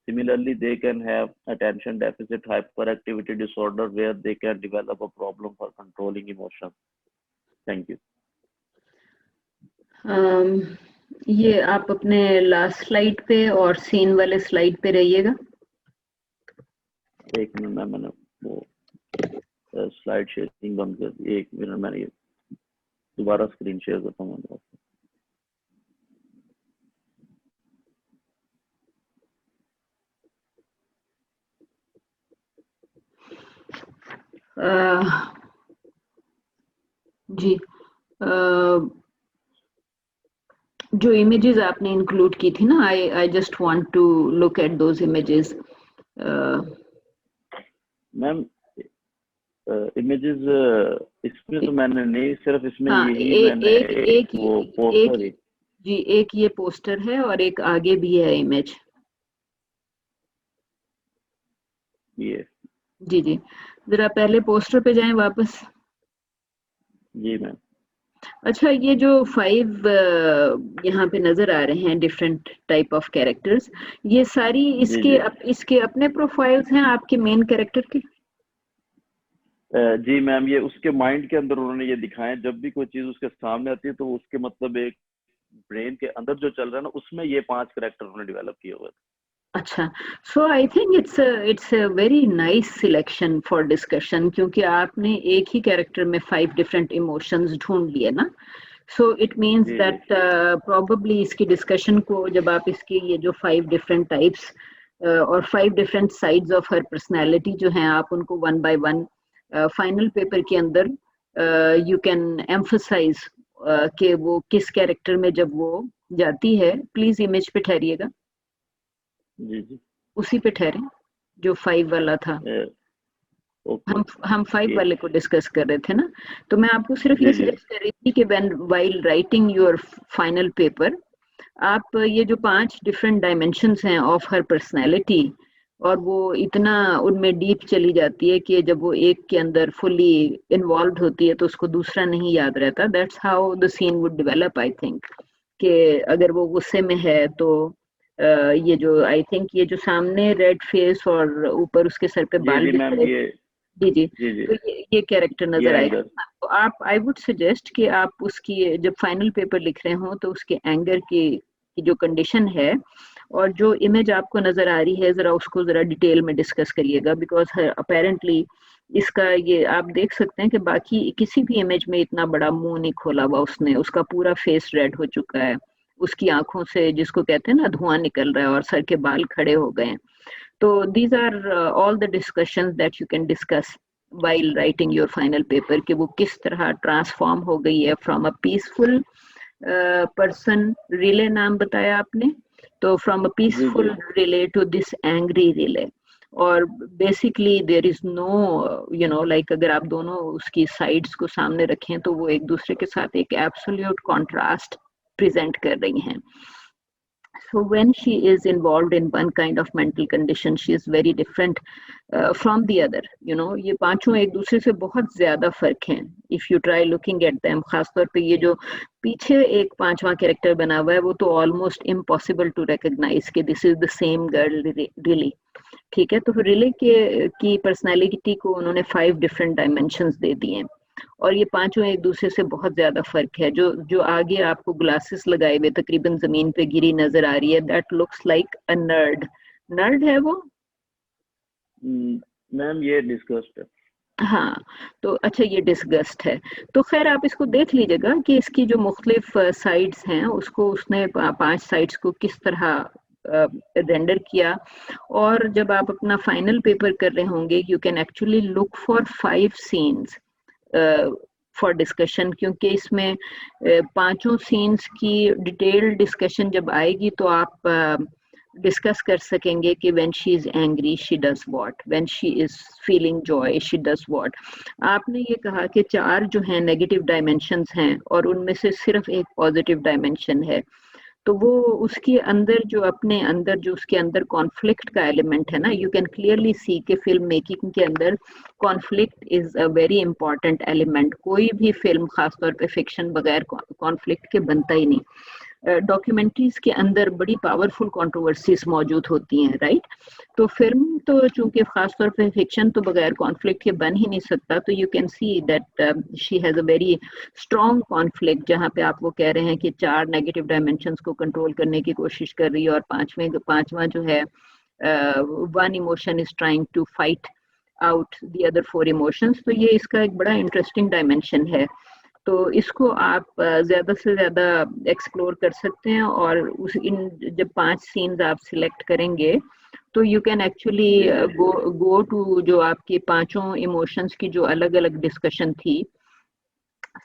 [SPEAKER 6] Similarly, they can have attention deficit hyperactivity disorder where they can develop a problem for controlling emotions. Thank you.
[SPEAKER 2] ये आप अपने last slide पे और scene वाले slide पे रहिएगा।
[SPEAKER 6] एक minute में मैंने वो स्लाइड शेयरिंग बंद कर दी, एक मिनट मैंने दोबारा स्क्रीन शेयर करता हूँ आपको।
[SPEAKER 2] जी जो इमेजेस आपने इंक्लूड की थी ना, I just want to look at those images.
[SPEAKER 6] Ma'am images इसमें तो मैंने नहीं, सिर्फ इसमें यही मैंने
[SPEAKER 2] एक
[SPEAKER 6] वो पोस्टर ही
[SPEAKER 2] जी, एक ये पोस्टर है और एक आगे भी है इमेज।
[SPEAKER 6] ये
[SPEAKER 2] जी जी, जरा पहले पोस्टर पे जाएं वापस।
[SPEAKER 6] जी मैम।
[SPEAKER 2] अच्छा, ये जो 5 यहाँ पे नजर आ रहे हैं डिफरेंट टाइप ऑफ कैरेक्टर्स, ये सारी इसके अपने प्रोफाइल्स हैं आपके मेन कैरेक्टर के?
[SPEAKER 6] जी मैम, ये उसके माइंड के अंदर उन्होंने ये दिखाया है, जब भी कोई चीज उसके सामने आती है तो उसके मतलब एक ब्रेन के अंदर जो चल रहा है ना, उसमें ये 5 कैरेक्टर उन्होंने डेवलप किए हुए थे।
[SPEAKER 2] अच्छा, so I think it's a very nice selection for discussion, क्योंकि आपने एक ही कैरेक्टर में 5 डिफरेंट इमोशंस ढूंढ लिए ना। So it means that probably इसकी डिस्कशन को जब आप इसके ये जो 5 डिफरेंट टाइप्स और 5 different sides of her personality जो हैं, आप उनको one by one final paper के अंदर यू कैन एम्फसाइज कि वो किस कैरेक्टर में जब वो जाती है। प्लीज इमेज पे ठहरिएगा।
[SPEAKER 6] जी जी,
[SPEAKER 2] उसी पे ठहरे जो 5 वाला था। हम 5 वाले को डिस्कस कर रहे थे ना, तो मैं आपको सिर्फ ये सजेस्ट कर रही थी कि when while writing your final paper, आप ये जो 5 डिफरेंट डायमेंशंस हैं ऑफ हर पर्सनैलिटी, और वो इतना उनमें डीप चली जाती है कि जब वो एक के अंदर फुली इन्वॉल्व होती है तो उसको दूसरा नहीं याद रहता। That's how the scene would develop. I think कि अगर वो गुस्से में है तो ये जो आई थिंक ये जो सामने रेड फेस और ऊपर उसके सर पे बाल भी खड़े, जी जी, तो ये कैरेक्टर नजर आएगा। तो आप, आई वुड सजेस्ट कि आप उसकी जब फाइनल पेपर लिख रहे हो तो उसके एंगर की जो कंडीशन है और जो इमेज आपको नजर आ रही है जरा उसको जरा डिटेल में डिस्कस करिएगा, बिकॉज अपेरेंटली इसका ये आप देख सकते हैं कि बाकी किसी भी इमेज में इतना बड़ा मुंह नहीं खोला हुआ उसने, उसका पूरा फेस रेड हो चुका है, उसकी आंखों से जिसको कहते हैं ना धुआं निकल रहा है, और सर के बाल खड़े हो गए हैं। तो these are all the discussions that you can discuss while writing your final paper कि वो किस तरह ट्रांसफॉर्म हो गई है from a peaceful person, Riley नाम बताया आपने, तो from a peaceful Riley to this angry Riley. और basically there is no you know like अगर आप दोनों उसकी साइड्स को सामने रखें तो वो एक दूसरे के साथ एक एब्सोल्यूट कॉन्ट्रास्ट प्रेजेंट कर रही हैं। So when she is involved in one kind of mental condition, she is very different from the other. You know, ये पांचों एक दूसरे से बहुत ज्यादा फर्क हैं. If you try looking at them, खासतौर पे ये जो पीछे एक पांचवा कैरेक्टर बना हुआ है वो तो almost impossible to recognize कि this is the same girl really. ठीक है, तो रिले की पर्सनालिटी को उन्होंने 5 डिफरेंट डायमेंशंस दे दिए हैं, और ये पांचों एक दूसरे से बहुत ज्यादा फर्क है। जो आगे आपको ग्लासेस लगाए हुए तकरीबन जमीन पे गिरी नजर आ रही है, that looks like a nerd. Nerd है वो
[SPEAKER 6] मैम, ये डिस्गस्ट है।
[SPEAKER 2] हाँ, तो अच्छा ये डिस्गस्ट है, तो खैर आप इसको देख लीजिएगा कि इसकी जो मुख्तलिफ साइड्स हैं उसको उसने 5 साइड्स को किस तरह रेंडर किया। और जब आप अपना फाइनल पेपर कर रहे होंगे you can actually look for 5 scenes for discussion, क्योंकि इसमें 5 सीन्स की डिटेल डिस्कशन जब आएगी तो आप डिस्कस कर सकेंगे कि when she is angry she does what, when she is feeling Joy she does what. आपने ये कहा कि 4 जो हैं नेगेटिव डायमेंशंस हैं और उनमें से सिर्फ एक पॉजिटिव डायमेंशन है, तो वो उसके अंदर जो अपने अंदर जो उसके अंदर कॉन्फ्लिक्ट का एलिमेंट है ना, यू कैन क्लियरली सी के फिल्म मेकिंग के अंदर conflict is a very important element. कोई भी फिल्म खासतौर पे फिक्शन बगैर कॉन्फ्लिक्ट के बनता ही नहीं। डॉक्यूमेंट्रीज के अंदर बड़ी पावरफुल कंट्रोवर्सीज मौजूद होती हैं, राइट। तो फिल्म तो चूंकि खासतौर पे फिक्शन तो बगैर कॉन्फ्लिक्ट के बन ही नहीं सकता, तो you can see that she has a very strong conflict, जहाँ पे आप वो कह रहे हैं कि 4 नेगेटिव डायमेंशंस को कंट्रोल करने की कोशिश कर रही है, और पांचवा जो है one emotion is trying to fight out the other 4 emotions. तो ये इसका एक बड़ा इंटरेस्टिंग डायमेंशन है, तो इसको आप ज्यादा से ज्यादा एक्सप्लोर कर सकते हैं। और जब 5 सीन्स आप सिलेक्ट करेंगे तो you can actually go to जो आपके 5 इमोशंस की जो अलग अलग डिस्कशन थी।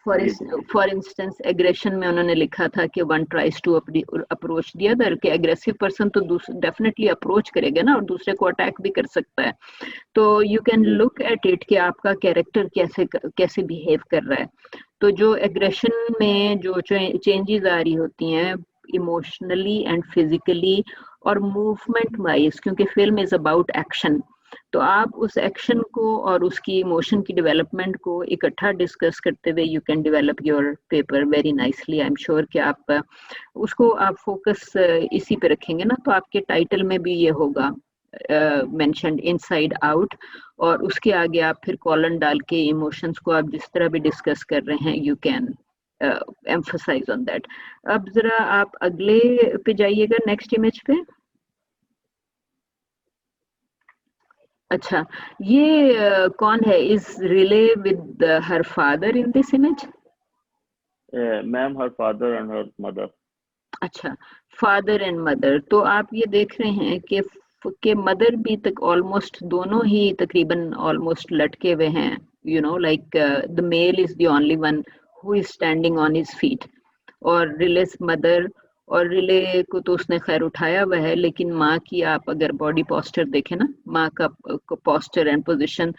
[SPEAKER 2] फॉर इंस्टेंस एग्रेशन में उन्होंने लिखा था कि one tries to approach the other, कि एग्रेसिव पर्सन तो डेफिनेटली अप्रोच करेगा ना और दूसरे को अटैक भी कर सकता है। तो you can look at it कि आपका कैरेक्टर कैसे बिहेव कर रहा है। तो जो एग्रेशन में जो चेंजेस आ रही होती हैं इमोशनली एंड फिजिकली और मूवमेंट वाइज, क्योंकि फिल्म इज अबाउट एक्शन, तो आप उस एक्शन को और उसकी इमोशन की डेवलपमेंट को इकट्ठा डिस्कस करते हुए you can develop your paper very nicely. I am sure कि आप उसको आप फोकस इसी पे रखेंगे ना, तो आपके टाइटल में भी ये होगा मेंशन्ड इनसाइड आउट, और उसके आगे आप फिर कॉलन डाल के इमोशंस को आप जिस तरह भी डिस्कस कर रहे हैं you can emphasise on that. अब जरा आप अगले पे जाइएगा, नेक्स्ट इमेज पे। अच्छा, ये कौन है? Is relay with her father in this image?
[SPEAKER 6] Ma'am, her father and her mother.
[SPEAKER 2] अच्छा, फादर एंड मदर। तो आप ये देख रहे हैं कि मदर भी तक ऑलमोस्ट दोनों ही तकरीबन ऑलमोस्ट लटके हुए हैं, you know like the male is the only one who is standing on his feet, और रिलेस मदर, और रिले को तो उसने खैर उठाया हुआ है, लेकिन माँ की आप अगर बॉडी पोस्चर देखें ना, माँ का पोस्चर एंड पोजीशन,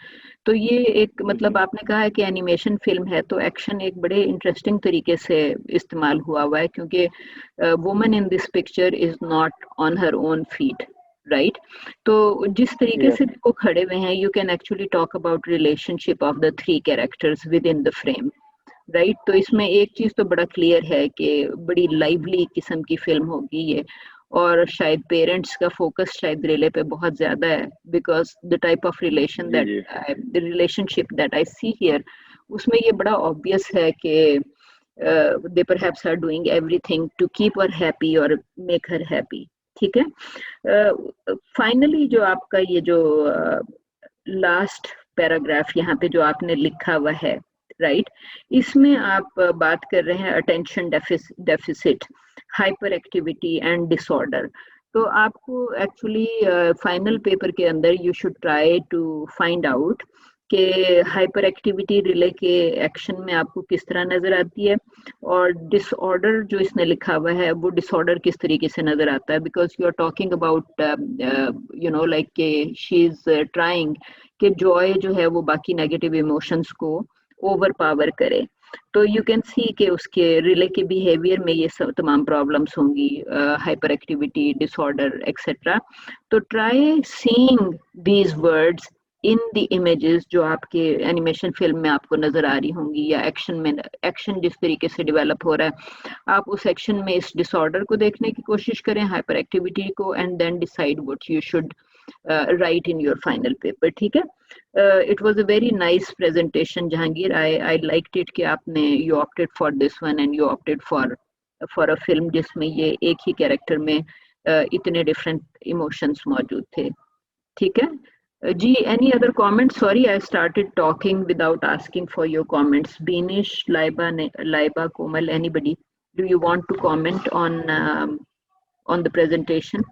[SPEAKER 2] तो ये एक मतलब आपने कहा है कि एनिमेशन फिल्म है, तो एक्शन एक बड़े इंटरेस्टिंग तरीके से इस्तेमाल हुआ हुआ है, क्योंकि woman in this picture is not on her own feet, right. तो जिस तरीके से वो खड़े हुए हैं you can actually talk about relationship of the 3 characters with in the frame, right. तो इसमें एक चीज तो बड़ा क्लियर है कि बड़ी लाइवली किस्म की फिल्म होगी ये, और शायद पेरेंट्स का फोकस शायद रिले पे बहुत ज्यादा है, because the type of relationship that I see here, उसमें ये बड़ा ऑब्वियस है कि they perhaps are doing everything to keep her happy और मेक हर हैप्पी, ठीक है। फाइनली जो आपका ये जो लास्ट पैराग्राफ यहाँ पे जो आपने लिखा हुआ है, राइट, इसमें आप बात कर रहे हैं attention deficit, hyper activity and disorder. तो आपको एक्चुअली फाइनल पेपर के अंदर you should try to find out कि हाइपर एक्टिविटी रिले के एक्शन में आपको किस तरह नजर आती है, और डिसऑर्डर जो इसने लिखा हुआ है वो डिसऑर्डर किस तरीके से नजर आता है, because you are talking about you know like के शी इज ट्राइंग कि जॉय जो है वो बाकी नेगेटिव इमोशंस को ओवर पावर करे। तो यू कैन सी कि उसके रिले के बिहेवियर में ये सब तमाम प्रॉब्लम्स होंगी, हाइपर एक्टिविटी, डिसऑर्डर एक्सेट्रा। तो try seeing these words in the images जो आपके एनिमेशन फिल्म में आपको नजर आ रही होंगी, या एक्शन में, एक्शन जिस तरीके से डेवलप हो रहा है, आप उस एक्शन में इस डिसऑर्डर को देखने की कोशिश करें, हाइपर एक्टिविटी को, and then decide what you should write in your final paper. ठीक है। It was a very nice presentation Jahangir, I liked it कि आपने you opted for this one and you opted for a film जिसमें ये एक ही character में इतने different emotions मौजूद थे। ठीक है जी। Any other comments? Sorry, I started talking without asking for your comments. Beenish, Laiba, Komal, anybody? Do you want to comment on the presentation?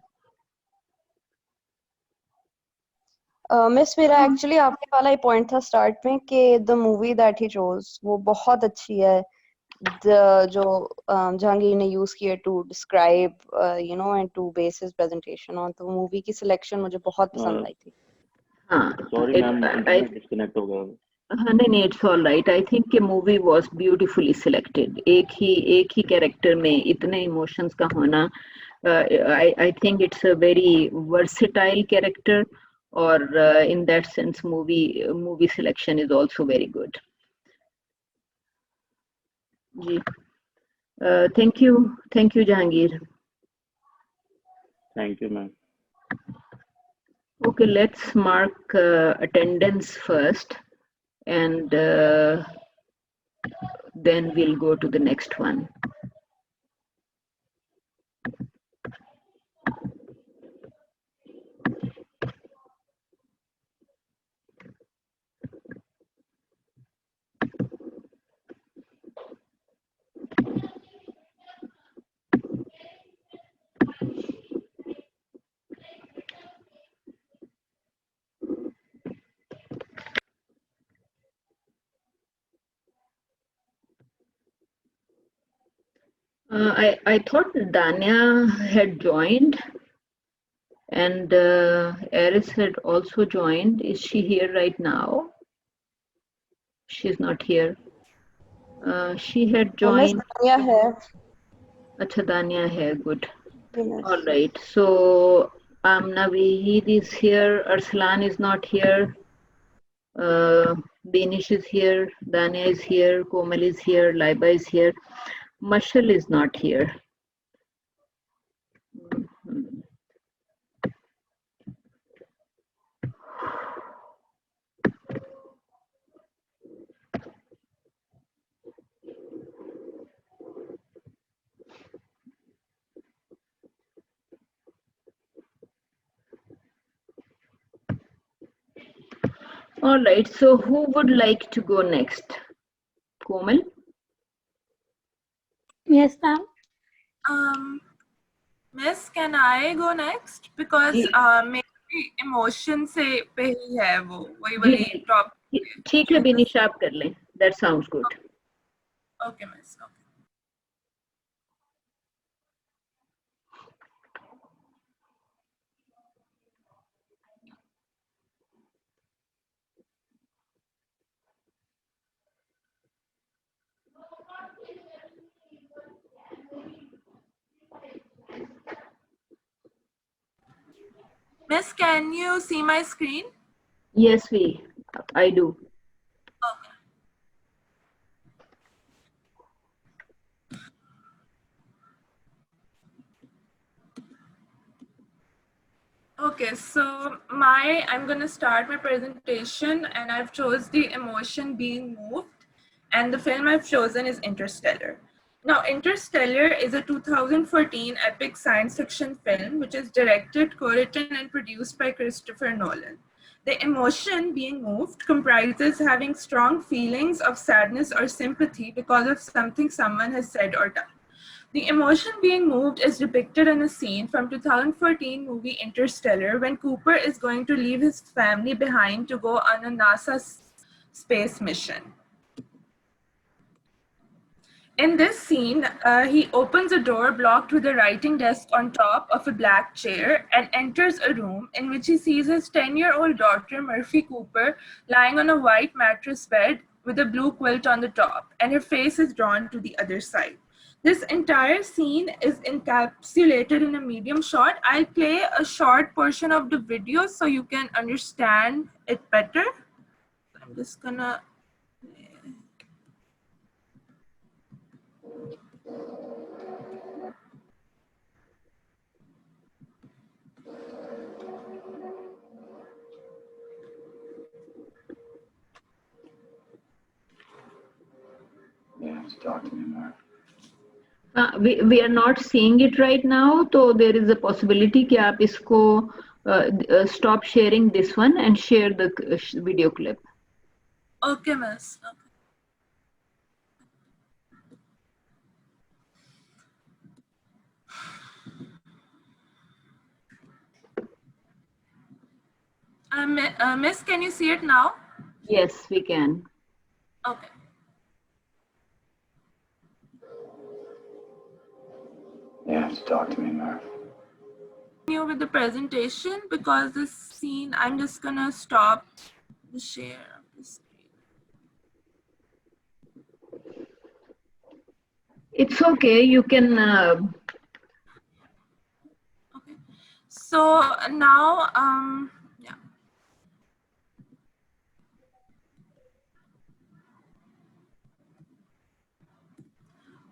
[SPEAKER 1] Miss मेरा एक्चुअली आपके वाला ही पॉइंट था स्टार्ट में कि the movie that he chose वो बहुत अच्छी है, जो जहांगीर ने यूज किया to describe you know and to base his presentation on, तो मूवी की सिलेक्शन मुझे बहुत पसंद आई थी।
[SPEAKER 6] सॉरी मैम, इंटरनेट डिस्कनेक्ट हो गया।
[SPEAKER 2] हाँ नहीं, it's all right. I think कि मूवी वाज ब्यूटीफुली सिलेक्टेड। एक ही कैरेक्टर में इतने इमोशंस का होना, आई think it's a very versatile character, और in that sense movie selection is also very good ji. Thank you Jahangir.
[SPEAKER 6] Thank you ma'am.
[SPEAKER 2] Okay, let's mark attendance first, and then we'll go to the next one. I thought Dania had joined, and Eris had also joined. Is she here right now? She's not here. She had joined.
[SPEAKER 1] Dania hai.
[SPEAKER 2] Acha, Dania hai. Good.
[SPEAKER 1] Yes.
[SPEAKER 2] All right. So Waheed is here. Arslan is not here. Beenish is here. Dania is here. Komal is here. Laiba is here. Mashal is not here. All right, so who would like to go next? Komal?
[SPEAKER 3] Yes, ma'am.
[SPEAKER 4] Miss, can I go next? Because मेरी emotion से पे ही है वो, वही वाली top.
[SPEAKER 2] ठीक है बेनिश, आप कर लें. That sounds good.
[SPEAKER 4] Okay, miss. Okay. Miss, can you see my screen?
[SPEAKER 2] Yes, I do.
[SPEAKER 4] Okay. Okay, so I'm going to start my presentation, and I've chose the emotion being moved, and the film I've chosen is Interstellar. Now, Interstellar is a 2014 epic science fiction film which is directed, co-written, and produced by Christopher Nolan. The emotion being moved comprises having strong feelings of sadness or sympathy because of something someone has said or done. The emotion being moved is depicted in a scene from 2014 movie Interstellar when Cooper is going to leave his family behind to go on a NASA space mission. In this scene, he opens a door blocked with a writing desk on top of a black chair and enters a room in which he sees his 10-year-old daughter, Murphy Cooper, lying on a white mattress bed with a blue quilt on the top, and her face is drawn to the other side. This entire scene is encapsulated in a medium shot. I'll play a short portion of the video so you can understand it better. I'm just gonna...
[SPEAKER 7] Talk to me more.
[SPEAKER 2] We are not seeing it right now, so there is a possibility कि आप इसको stop sharing this one and share the video clip.
[SPEAKER 4] Okay, miss. Okay. Miss, can you see it now?
[SPEAKER 2] Yes, we can.
[SPEAKER 4] Okay.
[SPEAKER 7] You have to talk to me more.
[SPEAKER 4] Continue with the presentation because this scene, I'm just gonna stop the share of the screen.
[SPEAKER 2] It's okay. You can.
[SPEAKER 4] Okay. So now, yeah.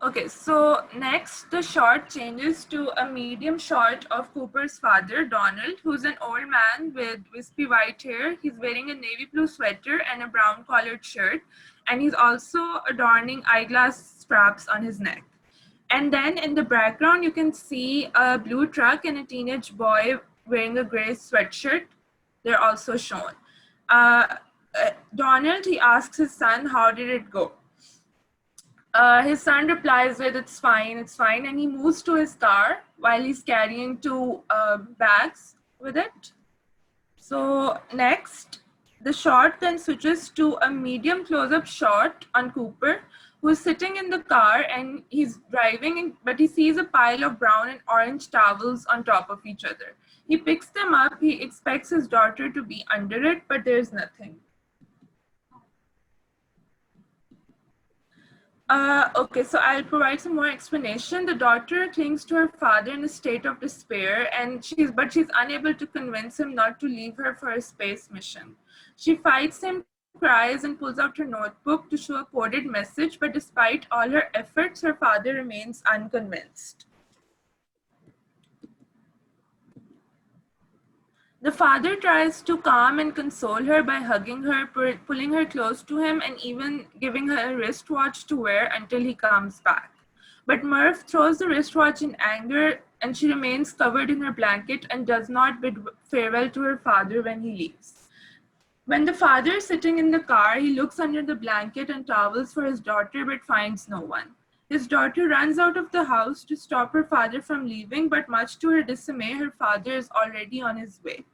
[SPEAKER 4] Okay, so next the shot changes to a medium shot of Cooper's father, Donald, who's an old man with wispy white hair. He's wearing a navy blue sweater and a brown collared shirt, and he's also adorning eyeglass straps on his neck. And then in the background, you can see a blue truck and a teenage boy wearing a gray sweatshirt. They're also shown. Donald, he asks his son, how did it go? His son replies with, it's fine, and he moves to his car while he's carrying two bags with it. So next, the shot then switches to a medium close-up shot on Cooper, who's sitting in the car and he's driving, but he sees a pile of brown and orange towels on top of each other. He picks them up, he expects his daughter to be under it, but there's nothing. Okay, so I'll provide some more explanation. The daughter clings to her father in a state of despair, and she's unable to convince him not to leave her for a space mission. She fights him, cries, and pulls out her notebook to show a coded message, but despite all her efforts, her father remains unconvinced. The father tries to calm and console her by hugging her, pulling her close to him, and even giving her a wristwatch to wear until he comes back. But Murph throws the wristwatch in anger, and she remains covered in her blanket and does not bid farewell to her father when he leaves. When the father is sitting in the car, he looks under the blanket and towels for his daughter but finds no one. His daughter runs out of the house to stop her father from leaving, but much to her dismay, her father is already on his way.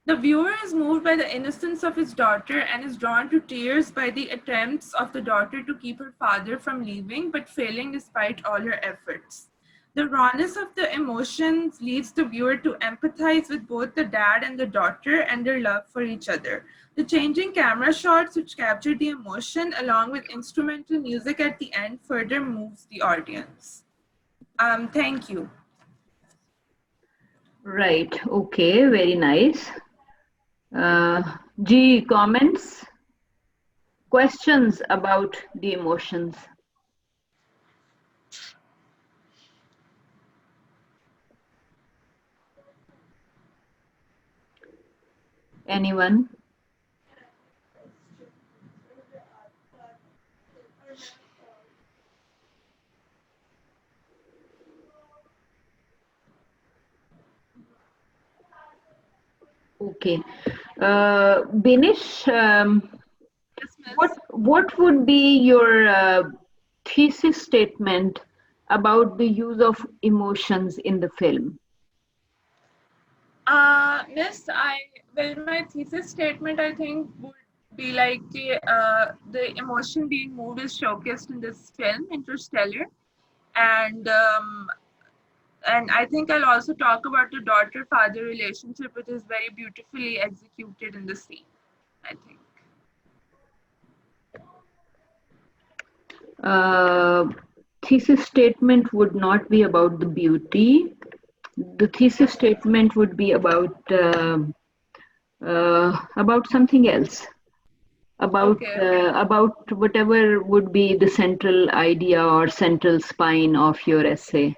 [SPEAKER 4] The viewer is moved by the innocence of his daughter and is drawn to tears by the attempts of the daughter to keep her father from leaving, but failing despite all her efforts. The rawness of the emotions leads the viewer to empathize with both the dad and the daughter and their love for each other. The changing camera shots which capture the emotion along with instrumental music at the end further moves the audience. Thank you.
[SPEAKER 2] Right. Okay. Very nice. G, comments? Questions about the emotions? Anyone? Okay. Beenish,
[SPEAKER 4] Yes, miss.
[SPEAKER 2] what would be your thesis statement about the use of emotions in the film?
[SPEAKER 4] Miss, my thesis statement, I think, would be like the emotion being moved is showcased in this film, Interstellar, and I think I'll also talk about the daughter-father relationship, which is very beautifully executed in the scene, I think.
[SPEAKER 2] Thesis statement would not be about the beauty. The thesis statement would be about something else,
[SPEAKER 4] Okay.
[SPEAKER 2] about whatever would be the central idea or central spine of your essay.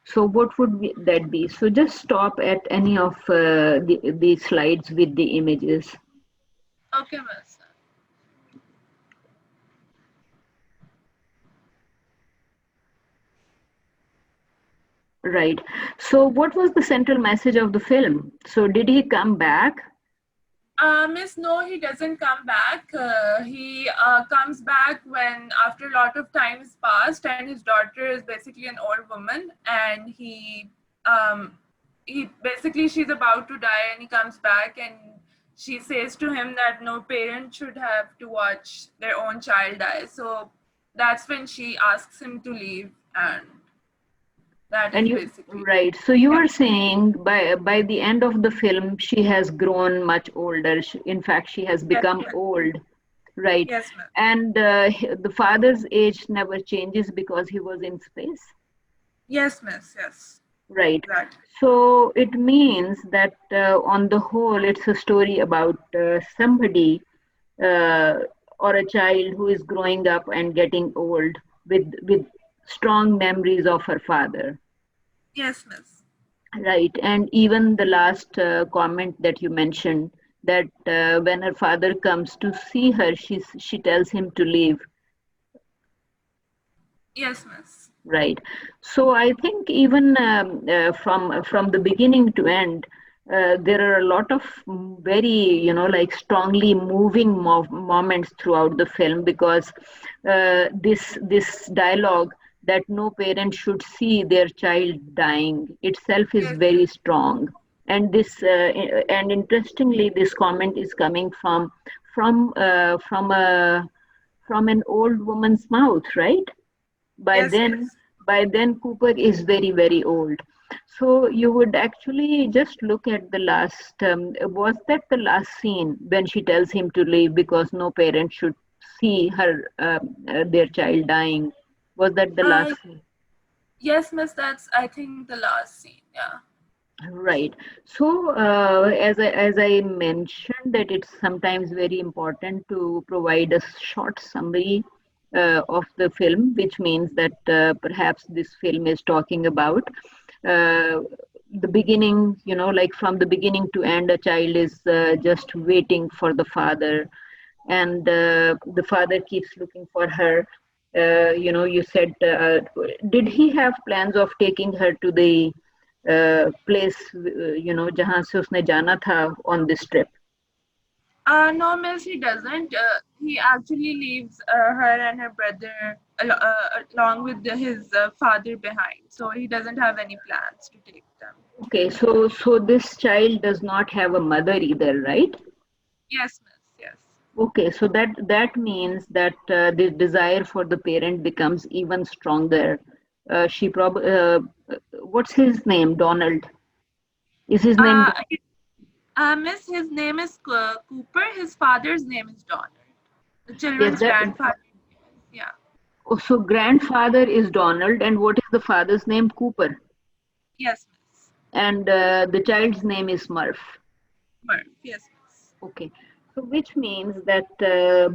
[SPEAKER 2] So what would that be? So just stop at any of the slides with the images.
[SPEAKER 4] Okay, miss.
[SPEAKER 2] Right. So what was the central message of the film? So did he come back?
[SPEAKER 4] Miss, no, he doesn't come back. He comes back when after a lot of time has passed, and his daughter is basically an old woman, and he basically she's about to die, and he comes back, and she says to him that no parent should have to watch their own child die. So that's when she asks him to leave, and that
[SPEAKER 2] And
[SPEAKER 4] is
[SPEAKER 2] you,
[SPEAKER 4] basically
[SPEAKER 2] right. So you
[SPEAKER 4] yeah.
[SPEAKER 2] are saying by the end of the film, she has grown much older. In fact, she has
[SPEAKER 4] Yes,
[SPEAKER 2] become old, right?
[SPEAKER 4] yes, ma'am.
[SPEAKER 2] And the father's age never changes because he was in space,
[SPEAKER 4] Yes, miss. Yes,
[SPEAKER 2] right?
[SPEAKER 4] exactly.
[SPEAKER 2] So it means that on the whole, it's a story about somebody uh, or a child who is growing up and getting old with strong memories of her father.
[SPEAKER 4] Yes, miss.
[SPEAKER 2] Right, and even the last comment that you mentioned, that when her father comes to see her, she tells him to leave.
[SPEAKER 4] Yes, miss.
[SPEAKER 2] Right. So I think even from the beginning to end, there are a lot of very like strongly moving moments throughout the film because this dialogue that no parent should see their child dying itself is
[SPEAKER 4] Yes,
[SPEAKER 2] very strong. And this and interestingly, this comment is coming from from an old woman's mouth, right? by
[SPEAKER 4] yes,
[SPEAKER 2] then
[SPEAKER 4] miss.
[SPEAKER 2] by then Cooper is very old. So you would actually just look at the last was that the last scene when she tells him to leave because no parent should see her their child dying? Was that the
[SPEAKER 4] Uh,
[SPEAKER 2] last scene?
[SPEAKER 4] yes, miss. That's I think the last scene. Yeah.
[SPEAKER 2] Right. So, as I mentioned, that it's sometimes very important to provide a short summary of the film, which means that perhaps this film is talking about uh, the beginning. Like from the beginning to end, a child is just waiting for the father, and the father keeps looking for her. You said, did he have plans of taking her to the place जहाँ से उसने जाना था on this trip?
[SPEAKER 4] No, miss. He doesn't. He actually leaves her and her brother along with his father behind. So he doesn't have any plans to take them.
[SPEAKER 2] Okay, so this child does not have a mother either, right?
[SPEAKER 4] Yes, miss. Yes.
[SPEAKER 2] Okay, so that means that the desire for the parent becomes even stronger. She probably what's his name? Donald. Is his name?
[SPEAKER 4] Uh, miss. His name is Cooper. His father's name is Donald. The
[SPEAKER 2] Yes,
[SPEAKER 4] children's
[SPEAKER 2] that.
[SPEAKER 4] grandfather. Yeah.
[SPEAKER 2] Oh, so grandfather is Donald, and what is the father's name? Cooper,
[SPEAKER 4] Yes, miss.
[SPEAKER 2] and the child's name is Murph.
[SPEAKER 4] Murph. Yes, miss.
[SPEAKER 2] Okay, so which means that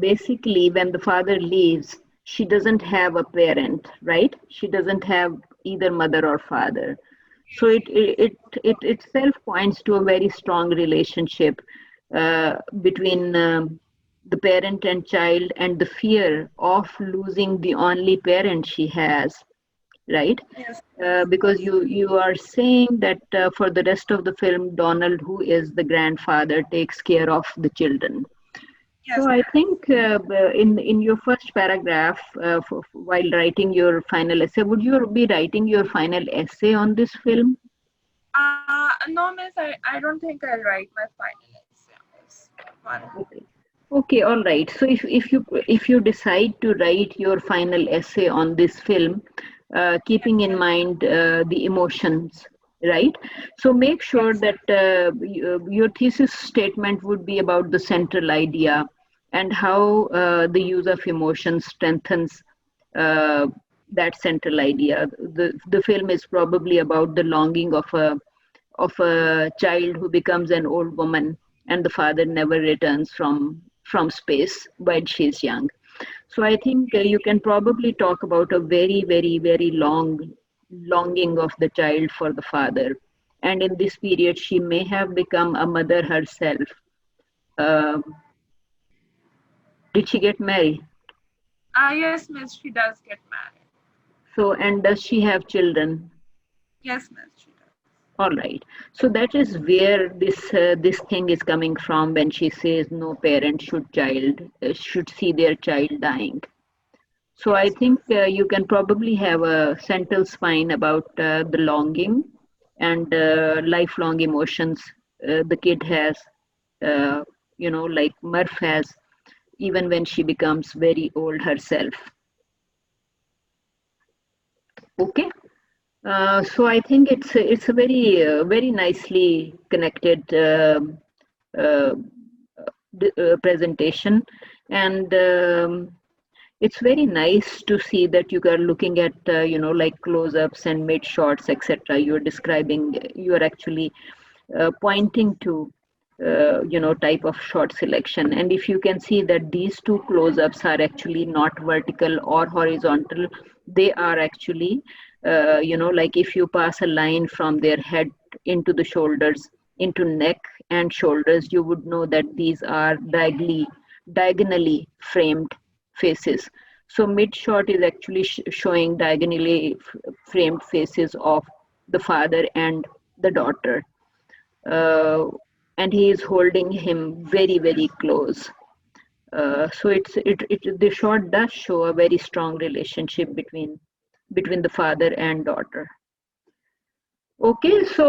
[SPEAKER 2] basically when the father leaves, she doesn't have a parent, right? She doesn't have either mother or father. So it itself points to a very strong relationship between the parent and child and the fear of losing the only parent she has. right?
[SPEAKER 4] Yes.
[SPEAKER 2] Because you are saying that for the rest of the film, Donald, who is the grandfather, takes care of the children.
[SPEAKER 4] Yes.
[SPEAKER 2] So I think in your first paragraph, while writing your final essay, would you be writing your final essay on this film?
[SPEAKER 4] No, miss, I don't think I'll write my final essay on this one.
[SPEAKER 2] Okay. Okay, all right. So if you decide to write your final essay on this film, keeping in mind the emotions, right? So make sure that your thesis statement would be about the central idea and how the use of emotions strengthens uh, that central idea. The film is probably about the longing of a child who becomes an old woman, and the father never returns from space while she's young. So I think you can probably talk about a very, very, very long longing of the child for the father. And in this period, she may have become a mother herself. Um did she get married?
[SPEAKER 4] Yes, miss, she does get married.
[SPEAKER 2] So, and does she have children?
[SPEAKER 4] Yes, miss, she does.
[SPEAKER 2] All right. So that is where this thing is coming from when she says no parent should see their child dying. So I
[SPEAKER 4] Yes.
[SPEAKER 2] think you can probably have a central spine about the longing and lifelong emotions the kid has, uh, like Murph has, even when she becomes very old herself. Okay. So I think it's a very very nicely connected uh, presentation, and it's very nice to see that you are looking at like close-ups and mid shots, etc. You're actually pointing to type of shot selection, and if you can see that these two close-ups are actually not vertical or horizontal, they are actually like if you pass a line from their head into the shoulders, into neck and shoulders, you would know that these are diagonally framed faces. So mid shot is actually showing diagonally framed faces of the father and the daughter, uh, and he is holding him very, very close. So the shot does show a very strong relationship between the father and daughter. Okay, so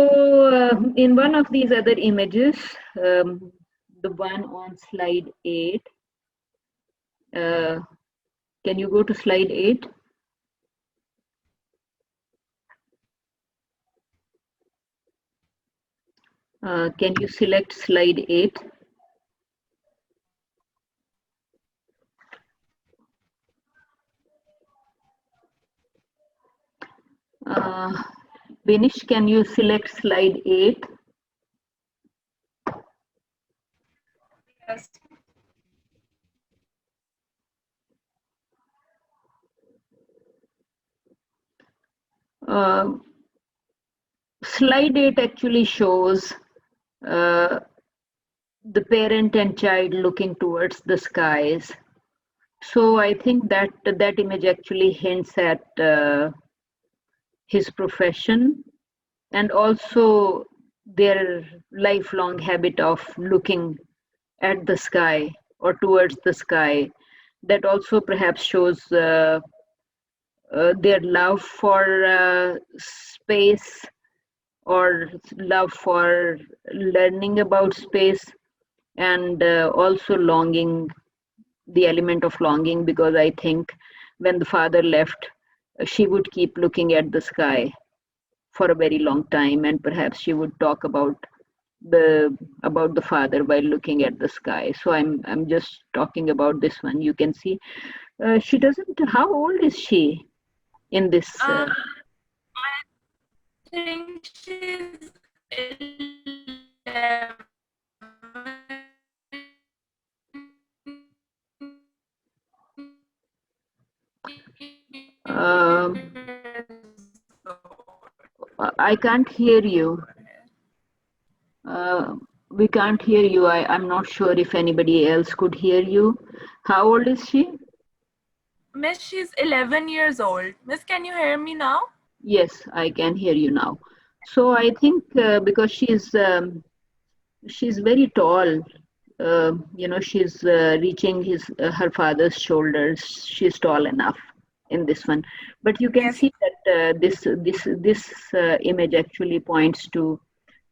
[SPEAKER 2] in one of these other images, the one on slide 8, can you go to slide 8? Can you select slide 8? Beenish, can you select slide 8?
[SPEAKER 4] Yes.
[SPEAKER 2] Slide 8 actually shows uh, the parent and child looking towards the skies. So I think that image actually hints at his profession and also their lifelong habit of looking at the sky or towards the sky. That also perhaps shows their love for space or love for learning about space, and also longing, the element of longing, because I think when the father left, she would keep looking at the sky for a very long time, and perhaps she would talk about the father while looking at the sky. So I'm just talking about this one. You can see she doesn't. How old is she in this?
[SPEAKER 4] I think she's 11.
[SPEAKER 2] Um, I can't hear you. We can't hear you. I'm not sure if anybody else could hear you. How old is she?
[SPEAKER 4] Miss, she's 11 years old. Miss, can you hear me now?
[SPEAKER 2] Yes, I can hear you now. So I think because she's very tall, she's reaching her father's shoulders. She's tall enough in this one, but you can
[SPEAKER 4] Yes.
[SPEAKER 2] see that this image actually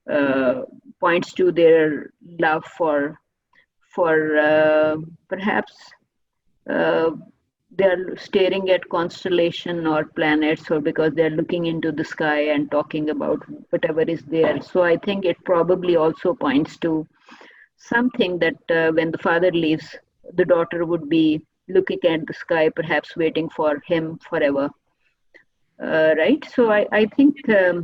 [SPEAKER 2] uh, points to their love for perhaps uh, they're staring at constellation or planets, or because they're looking into the sky and talking about whatever is there. So I think it probably also points to something that when the father leaves, the daughter would be looking at the sky, perhaps waiting for him forever. Right? So I think uh,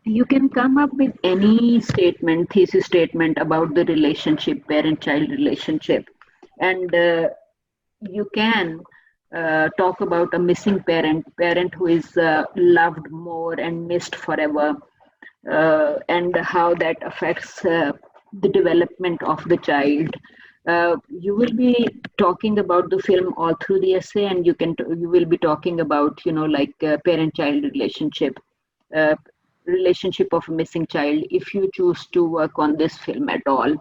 [SPEAKER 2] you can come up with any statement, thesis statement about the relationship, parent-child relationship, and you can talk about a missing parent who is loved more and missed forever, and how that affects the development of the child. You will be talking about the film all through the essay, and you will be talking about like parent-child uh, relationship of a missing child if you choose to work on this film at all,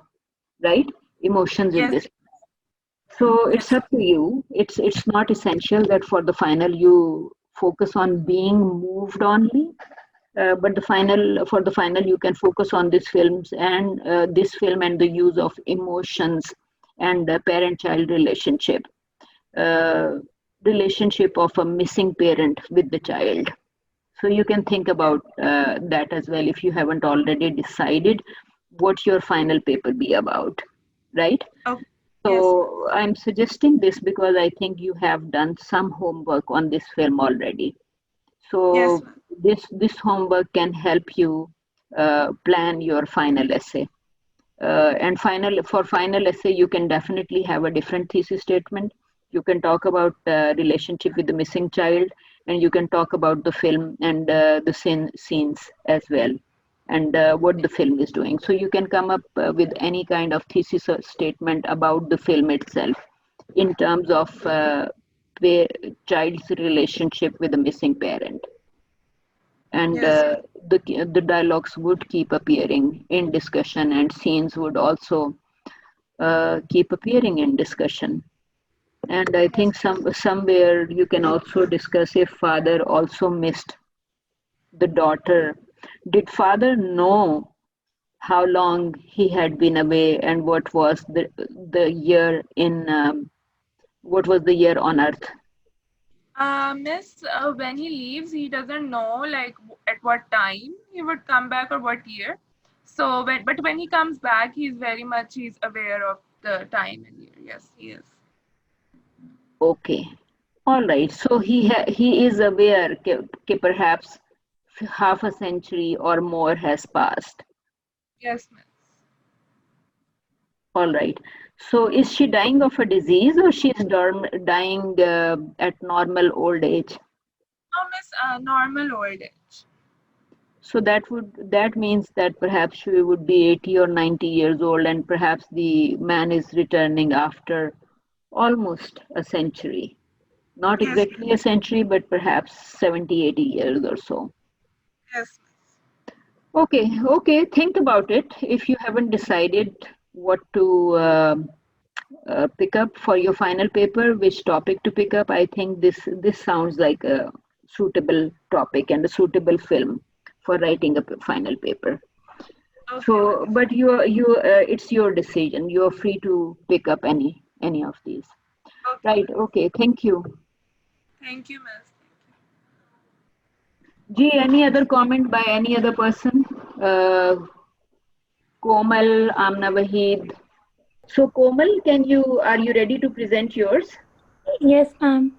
[SPEAKER 2] right? Emotions in
[SPEAKER 4] Yes.
[SPEAKER 2] this. So it's
[SPEAKER 4] Yes.
[SPEAKER 2] up to you. It's not essential that for the final you focus on being moved only, but the final you can focus on this film and the use of emotions and the parent-child uh, relationship of a missing parent with the child. So you can think about that as well if you haven't already decided what your final paper be about, right?
[SPEAKER 4] Oh, yes.
[SPEAKER 2] So I'm suggesting this because I think you have done some homework on this film already.
[SPEAKER 4] Yes,
[SPEAKER 2] So
[SPEAKER 4] ma'am.
[SPEAKER 2] this homework can help you plan your final essay. And final essay, you can definitely have a different thesis statement. You can talk about relationship with the missing child, and you can talk about the film and the scenes as well, and what the film is doing. So you can come up with any kind of thesis or statement about the film itself in terms of child's relationship with the missing parent, and
[SPEAKER 4] Yes.
[SPEAKER 2] the dialogues would keep appearing in discussion, and scenes would also keep appearing in discussion. And I think somewhere you can also discuss if father also missed the daughter. Did father know how long he had been away, and the year in what was the year on earth?
[SPEAKER 4] Miss, when he leaves, he doesn't know like at what time he would come back or what year. So when he comes back, he's aware of the time and year. Yes, he is.
[SPEAKER 2] Okay, all right. So he is aware that perhaps half a century or more has passed.
[SPEAKER 4] Yes, miss.
[SPEAKER 2] All right. So is she dying of a disease, or she is dying at normal old age?
[SPEAKER 4] No, miss, normal old age.
[SPEAKER 2] So that means that perhaps she would be 80 or 90 years old, and perhaps the man is returning after almost a century. Not
[SPEAKER 4] Yes, miss.
[SPEAKER 2] exactly a century, but perhaps 70, 80 years or so.
[SPEAKER 4] Yes, miss.
[SPEAKER 2] Okay. Think about it. If you haven't decided what to pick up for your final paper, which topic to pick up, I think this sounds like a suitable topic and a suitable film for writing a final paper.
[SPEAKER 4] Okay,
[SPEAKER 2] So,
[SPEAKER 4] miss.
[SPEAKER 2] but it's your decision. You're free to pick up any of these.
[SPEAKER 4] Okay,
[SPEAKER 2] Right.
[SPEAKER 4] miss.
[SPEAKER 2] Okay. Thank you.
[SPEAKER 4] Thank you, miss.
[SPEAKER 2] G, any other comment by any other person? Komal, Amna, Waheed. So, Komal, are you ready to present yours?
[SPEAKER 3] Yes, ma'am.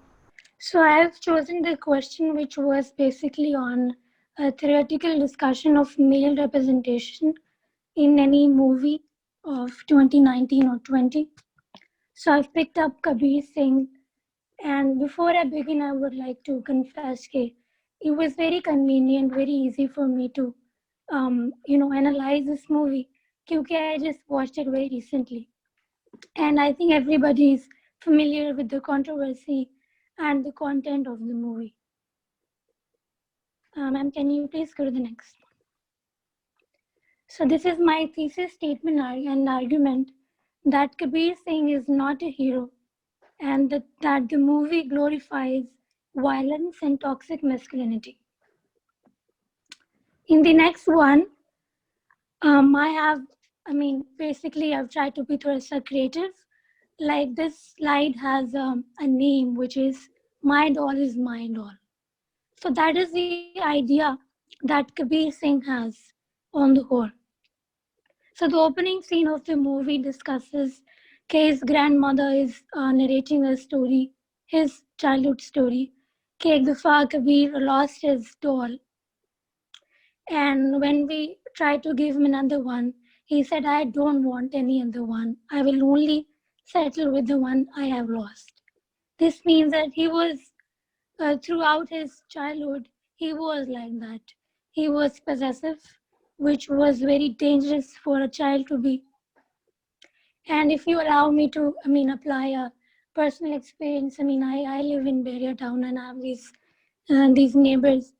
[SPEAKER 3] So I have chosen the question which was basically on a theoretical discussion of male representation in any movie of 2019 or 20. So I've picked up Kabir Singh, and before I begin, I would like to confess that it was very convenient, very easy for me to, analyze this movie, because I just watched it very recently. And I think everybody is familiar with the controversy and the content of the movie. Ma'am, can you please go to the next one? So this is my thesis statement and argument that Kabir Singh is not a hero, and that the movie glorifies violence and toxic masculinity. In the next one, basically I've tried to be thoda creative. Like this slide has a name, which is My Doll is My Doll. So that is the idea that Kabir Singh has on the whole. So the opening scene of the movie discusses his grandmother is narrating a story, his childhood story. Ek dafa Kabir lost his doll, and when we tried to give him another one, he said, I don't want any other one. I will only settle with the one I have lost. This means that he was, throughout his childhood, he was like that. He was possessive, which was very dangerous for a child to be. And if you allow me to, apply a personal experience, I live in Beria town and I have these neighbors.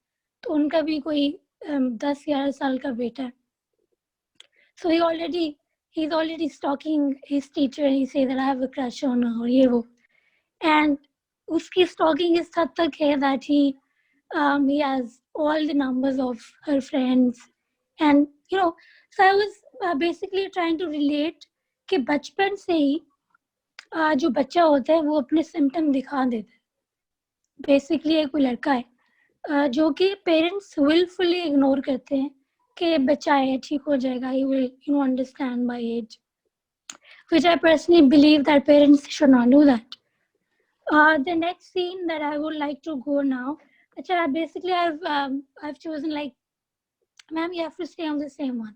[SPEAKER 3] तो उनका भी कोई 10-11 साल का बेटा है. So he's already stalking his teacher. He says that I have a crush on her or ये वो. And uski stalking is हद तक है that he has all the numbers of her friends. And so I was basically trying to relate कि बचपन से ही जो बच्चा होता है वो अपने सिम्टम दिखा देता है. बेसिकली एक कोई लड़का है जो कि पेरेंट्स विलफुली इग्नोर करते हैं कि बच्चा है ठीक हो जाएगा, he will understand by age, which I personally believe that parents should not do that. The next scene that I would like to go now, basically I've chosen like, ma'am, you have to stay on the same one.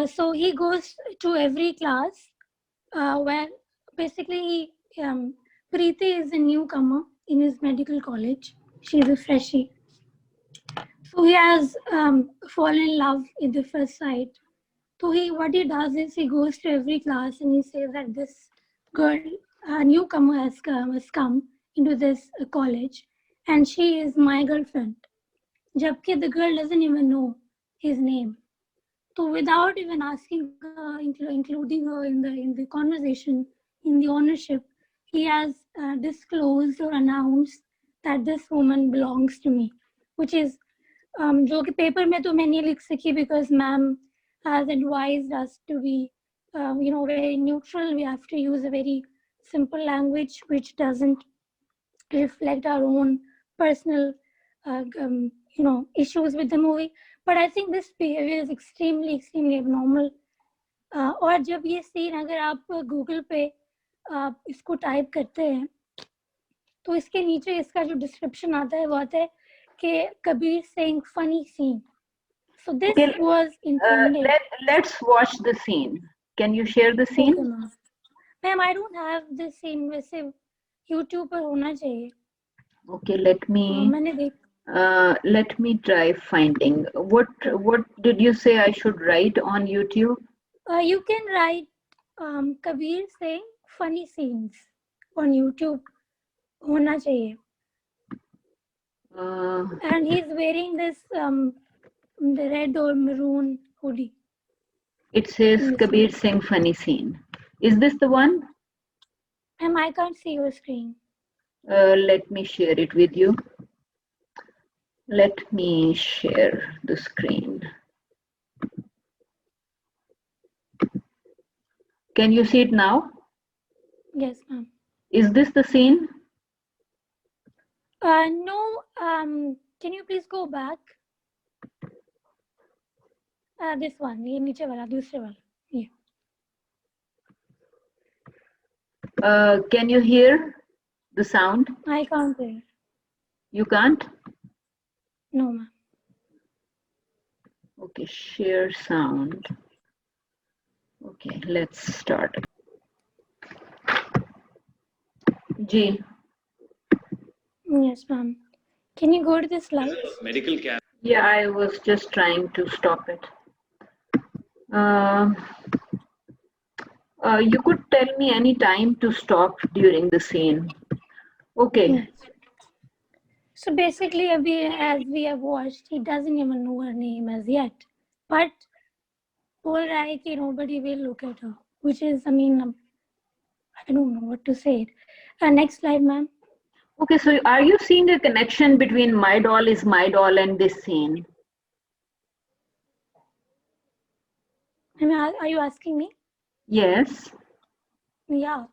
[SPEAKER 3] So he goes to every class where basically Preeti is a newcomer in his medical college. She's a freshie. So he has fallen in love in the first sight. So what he does is he goes to every class and he says that this girl, a newcomer has come into this college and she is my girlfriend. Jabki the girl doesn't even know his name. So without even asking her, including her in the conversation, in the ownership, he has disclosed or announced that this woman belongs to me, which is जो कि paper में तो मैं नहीं लिख सकी because ma'am has advised us to be very neutral. We have to use a very simple language which doesn't reflect our own personal issues with the movie. But I think this behavior is extremely abnormal. और जब ये scene अगर आप Google पे इसको type करते हैं तो इसके नीचे इसका जो description आता है वो आता है कि Kabir Singh funny scene. So this was intended.
[SPEAKER 2] Let's watch the scene. Can you share the scene?
[SPEAKER 3] Okay, ma'am, I don't have the scene. वैसे YouTube पर होना चाहिए.
[SPEAKER 2] Okay, let me try finding. What did you say I should write on YouTube?
[SPEAKER 3] You can write Kabir Singh funny scenes on YouTube. होना चाहिए. And he's wearing this the red or maroon hoodie.
[SPEAKER 2] It says Kabir Singh funny scene. Is this the one?
[SPEAKER 3] Ma'am, I can't see your screen.
[SPEAKER 2] Let me share it with you. Let me share the screen. Can you see it now?
[SPEAKER 3] Yes, ma'am.
[SPEAKER 2] Is this the scene?
[SPEAKER 3] No. Can you please go back? This one. ये नीचे वाला, दूसरे वाला. Yeah.
[SPEAKER 2] Can you hear the sound?
[SPEAKER 3] I can't hear.
[SPEAKER 2] You can't?
[SPEAKER 3] No, ma'am.
[SPEAKER 2] Okay, share sound. Okay, let's start. Ji.
[SPEAKER 3] Yes, ma'am. Can you go to the slides?
[SPEAKER 8] Medical camp.
[SPEAKER 2] Yeah, I was just trying to stop it. You could tell me any time to stop during the scene. Okay.
[SPEAKER 3] Yes. So basically, as we have watched, he doesn't even know her name as yet. But बोल रहा है कि nobody will look at her, which is, I mean, I don't know what to say. Next slide, ma'am.
[SPEAKER 2] Okay, so are you seeing a connection between My Doll is My Doll and this scene?
[SPEAKER 3] I mean, are you asking me?
[SPEAKER 2] Yes.
[SPEAKER 3] Yeah.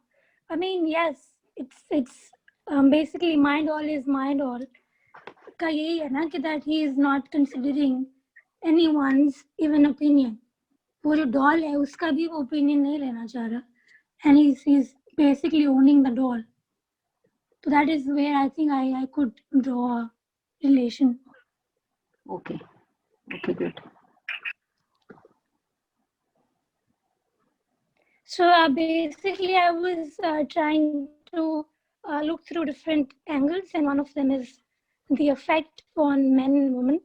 [SPEAKER 3] I mean, yes. It's basically My Doll is My Doll. का यही है ना कि that he is not considering anyone's even opinion. वो जो doll है उसका भी वो opinion नहीं लेना चाह रहा. And he's basically owning the doll. So that is where I think I could draw a relation.
[SPEAKER 2] Okay. Okay, good.
[SPEAKER 3] So basically, I was trying to look through different angles, and one of them is the effect on men and women.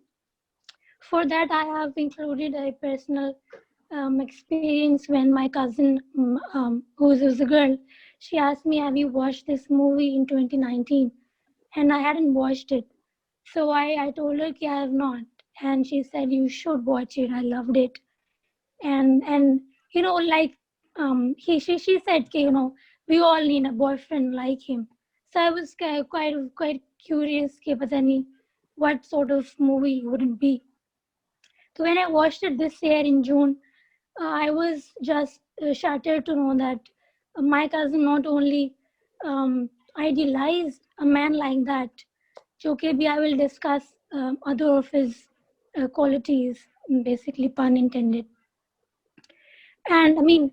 [SPEAKER 3] For that, I have included a personal experience when my cousin, who's a girl, she asked me, "Have you watched this movie in 2019?" And I hadn't watched it. So I told her that I have not. And she said, "You should watch it. I loved it." And you know, like she said, you know, we all need a boyfriend like him. So I was quite curious what sort of movie would it be. So when I watched it this year in June, I was just shattered to know that my cousin not only idealized a man like that, okay, I will discuss other of his qualities, basically pun intended. And I mean,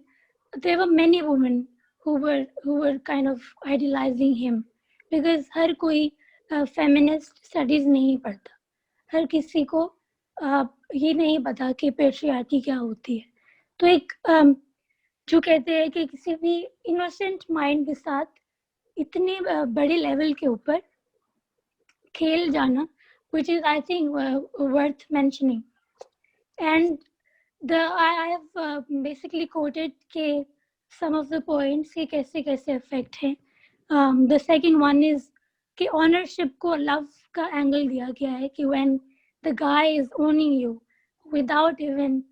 [SPEAKER 3] there were many women who were kind of idealizing him because हर कोई feminist studies नहीं पढ़ता, हर किसी को ये नहीं पता कि patriarchy क्या होती है. तो एक जो कहते हैं कि किसी भी innocent mind के साथ इतने बड़े level के ऊपर खेल जाना, which is I think worth mentioning. And I have basically quoted के some of the points कि कैसे कैसे affect हैं. The second one is कि ownership को love का angle दिया गया है कि when the guy is owning you without even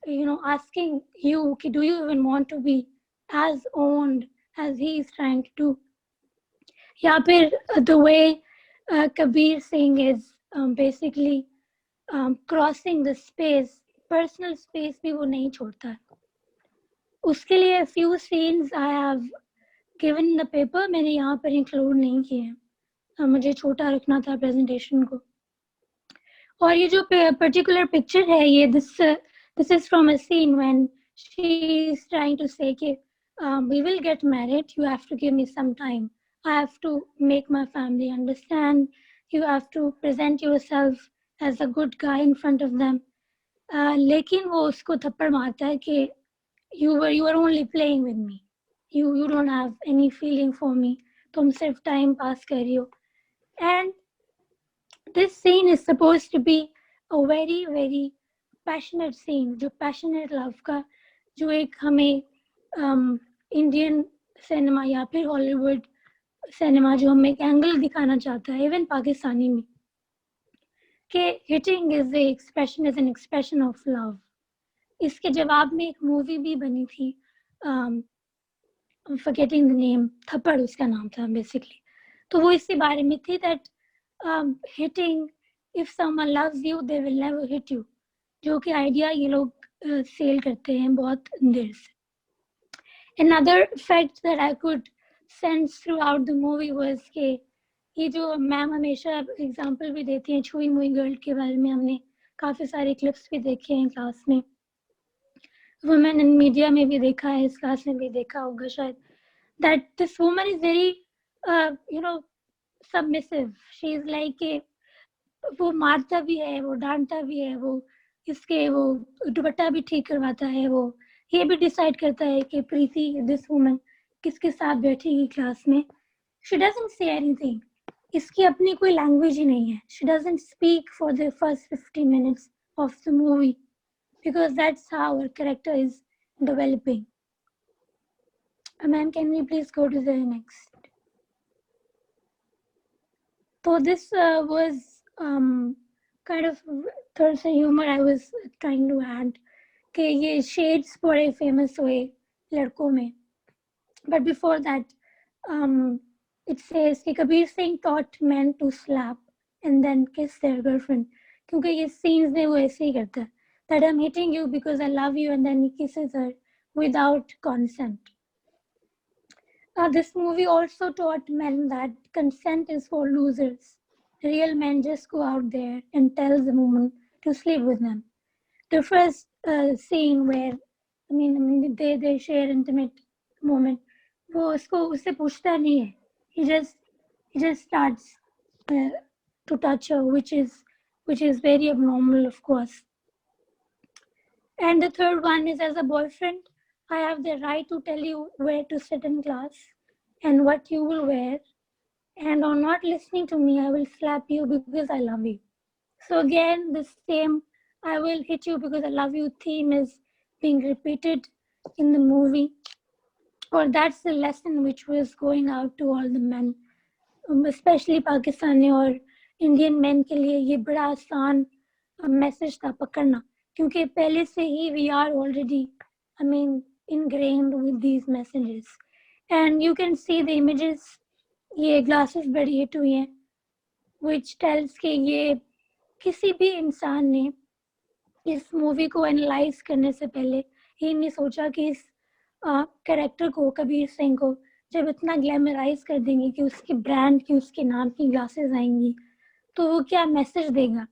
[SPEAKER 3] asking you कि do you even want to be as owned as he is trying to do. या फिर the way Kabir Singh is basically crossing the space, personal space भी वो नहीं छोड़ता है. उसके लिए few scenes I have given in the paper, मैंने यहाँ पर include नहीं किए हैं, मुझे छोटा रखना था presentation को. और ये जो particular picture है ये this is from a scene when she is trying to say कि we will get married, you have to give me some time, I have to make my family understand, you have to present yourself as a good guy in front of them. लेकिन वो उसको थप्पड़ मारता है कि you are only playing with me, you don't have any feeling for me, तुम सिर्फ time pass कर रही हो. And this scene is supposed to be a very very passionate scene, जो passionate love का जो एक हमें Indian cinema या फिर Hollywood cinema जो हमें एक angle दिखाना चाहता है, even पाकिस्तानी में, कि hitting is an expression of love. इसके जवाब में एक मूवी भी बनी थी, I'm forgetting the name, थप्पड़ उसका नाम था basically. तो वो इसी बारे में थी that hitting, if someone loves you they will never hit you, जो कि idea ये लोग सेल करते हैं बहुत देर से. Another fact that I could sense throughout the movie was कि ये जो मैम हमेशा एग्जांपल भी देती हैं छुई मुई गर्ल के बारे में, हमने काफ़ी सारे क्लिप्स भी देखे हैं क्लास में, वुमेन इन मीडिया में भी देखा है, इस क्लास में भी देखा होगा शायद, that this woman is very submissive. She is like वो मारता भी है, वो डांटता भी है, वो इसके वो दुपट्टा भी ठीक करवाता है, वो ये भी डिसाइड करता है कि प्रीति दिस वुमन किसके साथ बैठेगी क्लास में. She doesn't say anything. इसकी अपनी कोई लैंग्वेज ही नहीं है. She doesn't speak for the first 15 minutes of the movie because that's how her character is developing. Ma'am, can we please go to the next? So this was kind of थोड़ा सा humor I was trying to add कि ये shades बड़े famous हुए लड़कों में. But before that, it says कि Kabir Singh taught men to slap and then kiss their girlfriend. क्योंकि ये scenes में वो ऐसे ही करता है. That I'm hitting you because I love you, and then he kisses her without consent. This movie also taught men that consent is for losers. Real men just go out there and tell the woman to sleep with them. The first scene where, they share intimate moment, वो उसको उससे पूछता नहीं है. He just starts to touch her, which is very abnormal, of course. And the third one is, as a boyfriend, I have the right to tell you where to sit in class and what you will wear. And on not listening to me, I will slap you because I love you. So again, the same I will hit you because I love you theme is being repeated in the movie. Or that's the lesson which was going out to all the men, especially Pakistani or Indian men के लिए ये बड़ा आसान message था पकड़ना. क्योंकि पहले से ही we are already, ingrained with these messages. And you can see the images, ये glasses बड़ी hit हुई हैं, which tells कि ये किसी भी इंसान ने इस मूवी को एनालाइज करने से पहले ये नहीं सोचा कि इस कैरेक्टर को, कबीर सिंह को, जब इतना ग्लैमराइज कर देंगे कि उसके ब्रांड की, उसके नाम की ग्लासेस आएंगी, तो वो क्या मैसेज देगा.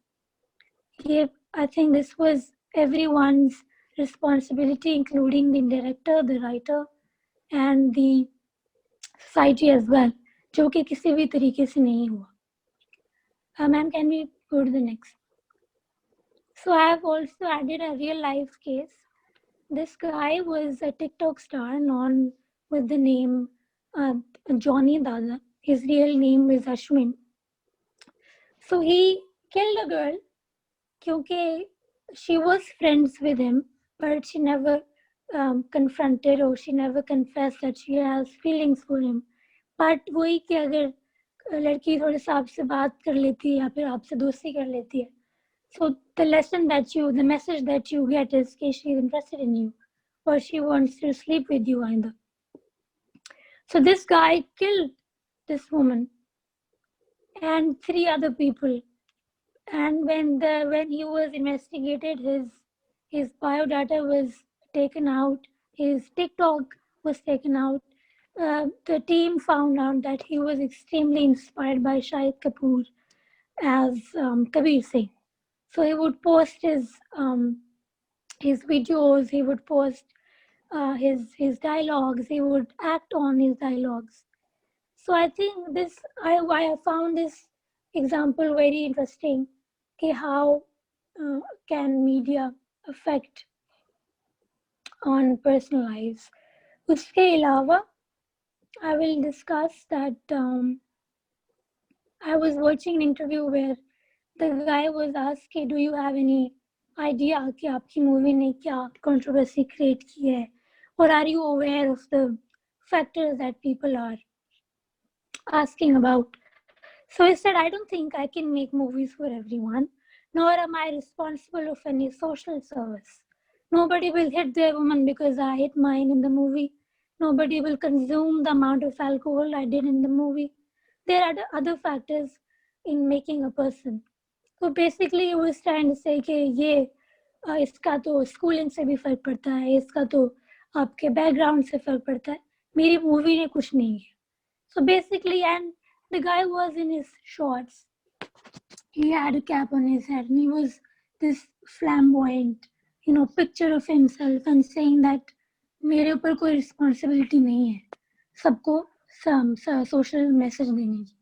[SPEAKER 3] ये I think this was everyone's responsibility, including the director, the writer, and the society as well, जो कि किसी भी तरीके से नहीं हुआ. Ma'am, can we go to the next? So I have also added a real life case. This guy was a TikTok star known with the name Johnny Dada. His real name is Ashwin. So he killed a girl because she was friends with him, but she never confronted or she never confessed that she has feelings for him. But वही कि अगर लड़की थोड़े से आपसे बात कर लेती है या फिर आपसे दोस्ती कर लेती है, so the message that you get is that she is interested in you or she wants to sleep with you either. So this guy killed this woman and 3 other people. And when he was investigated, his biodata was taken out, his TikTok was taken out. The team found out that he was extremely inspired by Shahid Kapoor as Kabir Singh. So he would post his videos, he would post his dialogues, he would act on his dialogues. So I think I found this example very interesting. Okay, how can media affect on personal lives? Uske ilawa, I will discuss that I was watching an interview where the guy was asked, do you have any idea कि आपकी movie ने क्या controversy create की है? Or are you aware of the factors that people are asking about? So he said, I don't think I can make movies for everyone, nor am I responsible of any social service. Nobody will hit their woman because I hit mine in the movie. Nobody will consume the amount of alcohol I did in the movie. There are other factors in making a person. So basically he was trying to say कि ये इसका तो schooling से भी फर्क पड़ता है, इसका तो आपके background से फर्क पड़ता है, मेरी movie ने कुछ नहीं है. So basically, and the guy was in his shorts. He had a cap on his head and he was this flamboyant, picture of himself and saying that मेरे ऊपर कोई responsibility नहीं है, सबको some social message देने की.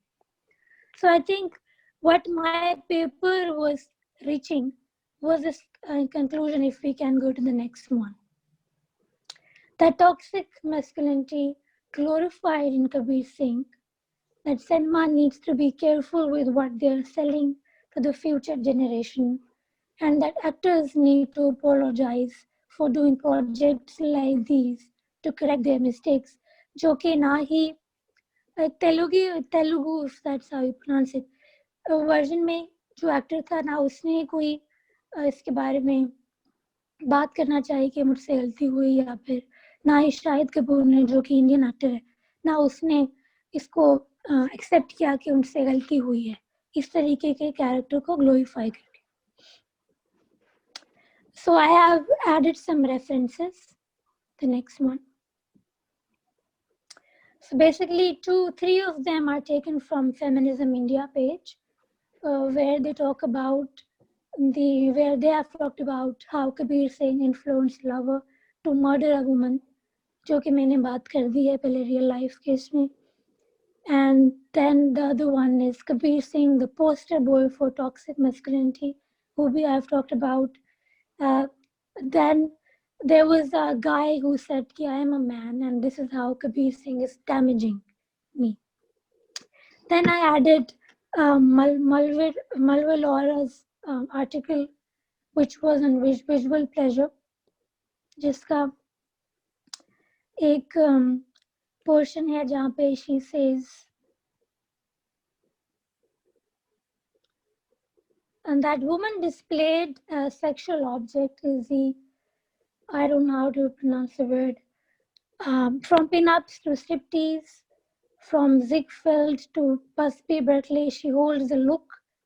[SPEAKER 3] So I think what my paper was reaching was this conclusion, if we can go to the next one. The toxic masculinity glorified in Kabir Singh, that cinema needs to be careful with what they're selling to the future generation, and that actors need to apologize for doing projects like these to correct their mistakes. जो कि ना ही Telugu if that's how you pronounce it version में जो actor था ना उसने कोई इसके बारे में बात करना चाहिए कि मुझसे गलती हुई, या फिर ना ही शाहिद कपूर ने जो कि इंडियन एक्टर है ना उसने इसको एक्सेप्ट किया कि उनसे गलती हुई है इस तरीके के कैरेक्टर को ग्लोरीफाई करके. So I have added some references. The next one. So basically 3 of them are taken from Feminism India page, where they talk about where they have talked about how Kabir Singh influenced lover to murder a woman, जो कि मैंने बात कर दी है पहले real life case में. And then the other one is Kabir Singh, the poster boy for toxic masculinity, who I have talked about. Then there was a guy who said, I am a man and this is how Kabir Singh is damaging me. Then I added Malwa Laura's article, which was on visual pleasure, जिसका एक portion है जहाँ पे she says, and that woman displayed a sexual object is the, I don't know how to pronounce the word, from pin-ups to striptease, from Ziegfeld to Busby Berkeley, she holds the look,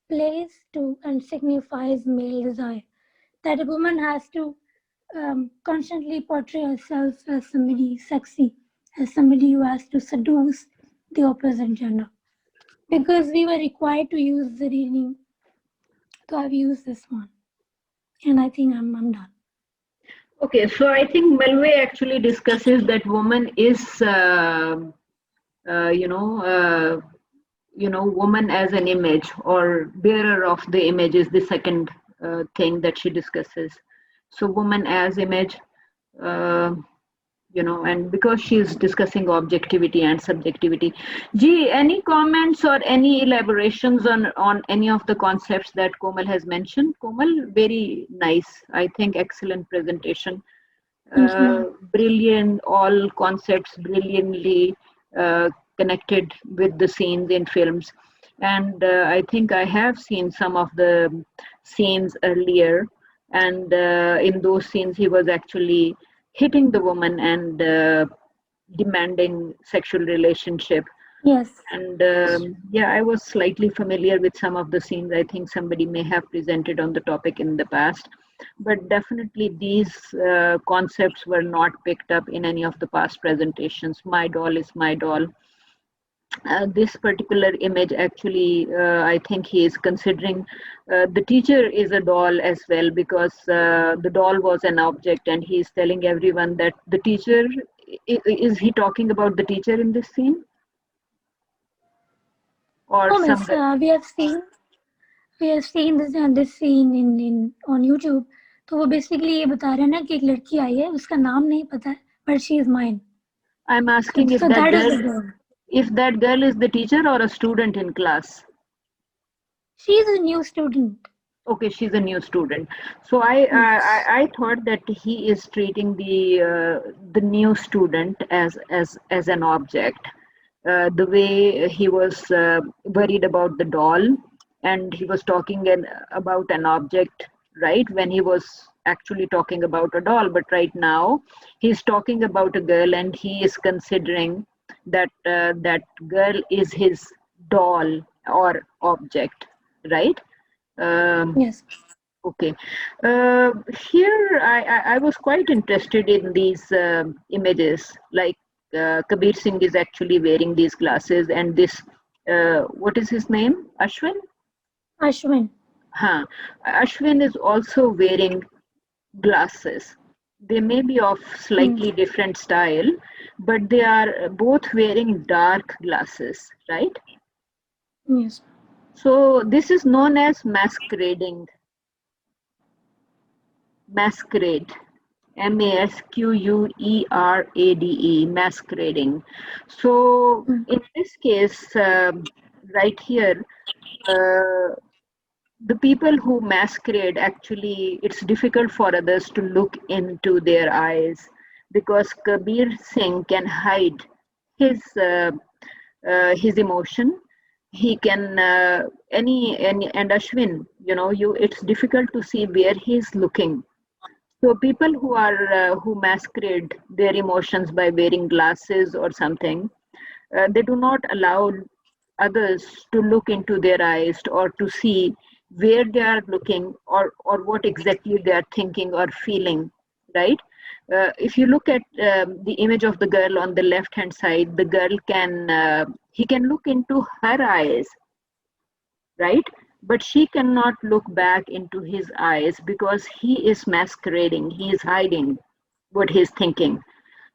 [SPEAKER 3] plays to, and signifies male desire. That a woman has to constantly portray herself as somebody sexy, as somebody who has to seduce the opposite gender. Because we were required to use the reading, so I've used this one. And I think I'm done.
[SPEAKER 2] Okay, so I think Melway actually discusses that woman is, woman as an image or bearer of the image is the second thing that she discusses. So woman as image, and because she's discussing objectivity and subjectivity. Ji, any comments or any elaborations on any of the concepts that Komal has mentioned? Komal, very nice. I think excellent presentation. Brilliant, all concepts brilliantly connected with the scenes in films. And I think I have seen some of the scenes earlier. And in those scenes, he was actually hitting the woman and demanding sexual relationship.
[SPEAKER 3] Yes.
[SPEAKER 2] And I was slightly familiar with some of the scenes. I think somebody may have presented on the topic in the past, but definitely these concepts were not picked up in any of the past presentations. My doll is my doll. This particular image actually, I think he is considering the teacher is a doll as well, because the doll was an object, and he is telling everyone that the teacher, is he talking about the teacher in this scene? Or
[SPEAKER 3] oh, miss, we have seen this scene in on YouTube. तो वो basically ये बता रहे हैं ना कि एक लड़की आई है, उसका नाम नहीं पता है, but she is mine.
[SPEAKER 2] I'm asking if that girl is the teacher or a student in class.
[SPEAKER 3] She is a new student.
[SPEAKER 2] Okay, she's a new student. So I thought that he is treating the new student as an object. The way he was worried about the doll, and he was talking about an object, right, when he was actually talking about a doll. But right now he's talking about a girl, and he is considering that that girl is his doll or object, right?
[SPEAKER 3] Yes.
[SPEAKER 2] Okay. Here I was quite interested in these images, like Kabir Singh is actually wearing these glasses, and this, what is his name? Ashwin?
[SPEAKER 3] Ashwin.
[SPEAKER 2] Ashwin is also wearing glasses. They may be of slightly different style, but they are both wearing dark glasses, right?
[SPEAKER 3] Yes.
[SPEAKER 2] So this is known as masquerading. Masquerade. MASQUERADE, masquerading. So in this case, right here, the people who masquerade, actually, it's difficult for others to look into their eyes, because Kabir Singh can hide his emotion. He can any and Ashwin, it's difficult to see where he's looking. So people who masquerade their emotions by wearing glasses or something, they do not allow others to look into their eyes or to see where they are looking or what exactly they are thinking or feeling, right? If you look at the image of the girl on the left hand side, the girl he can look into her eyes, right? But she cannot look back into his eyes because he is masquerading, he is hiding what he's thinking.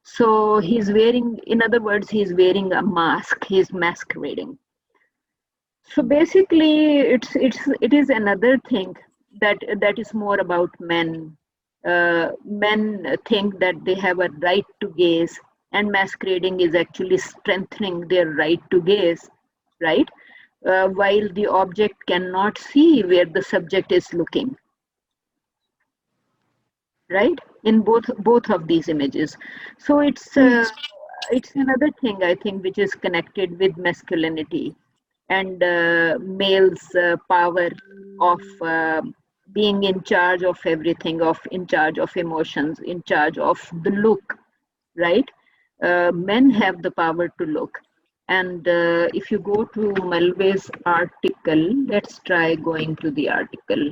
[SPEAKER 2] So he's wearing, in other words, he's wearing a mask, he's masquerading. So basically, it is another thing that is more about men. Men think that they have a right to gaze, and masquerading is actually strengthening their right to gaze, right? While the object cannot see where the subject is looking, right? In both of these images. So it's another thing, I think, which is connected with masculinity and males' power of being in charge of everything, in charge of emotions, in charge of the look, right? Men have the power to look. And if you go to Malve's article, let's try going to the article.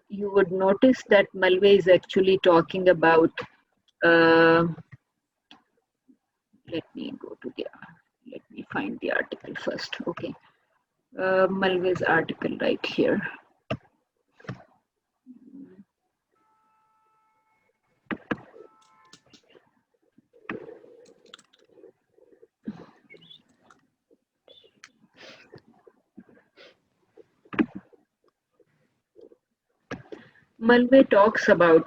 [SPEAKER 2] You would notice that Malve is actually talking about, let me find the article first. Okay. Malve's article right here. Malve talks about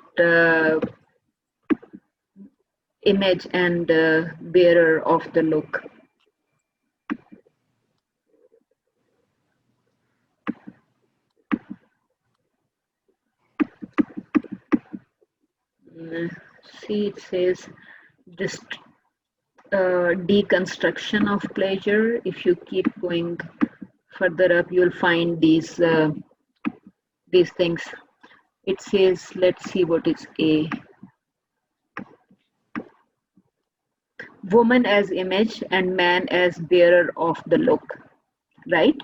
[SPEAKER 2] image and bearer of the look. See, it says just deconstruction of pleasure. If you keep going further up, you'll find these things. It says, let's see what is A. Woman as image and man as bearer of the look, right?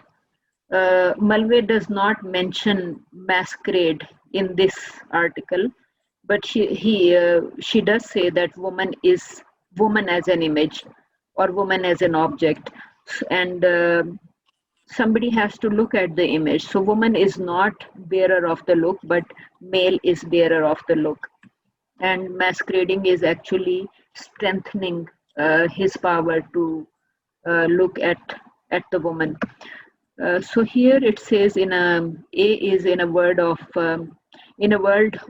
[SPEAKER 2] Malve does not mention masquerade in this article, but she does say that woman is woman as an image or woman as an object, and somebody has to look at the image. So woman is not bearer of the look, but male is bearer of the look, and masquerading is actually strengthening his power to look at the woman. So here it says A is in a world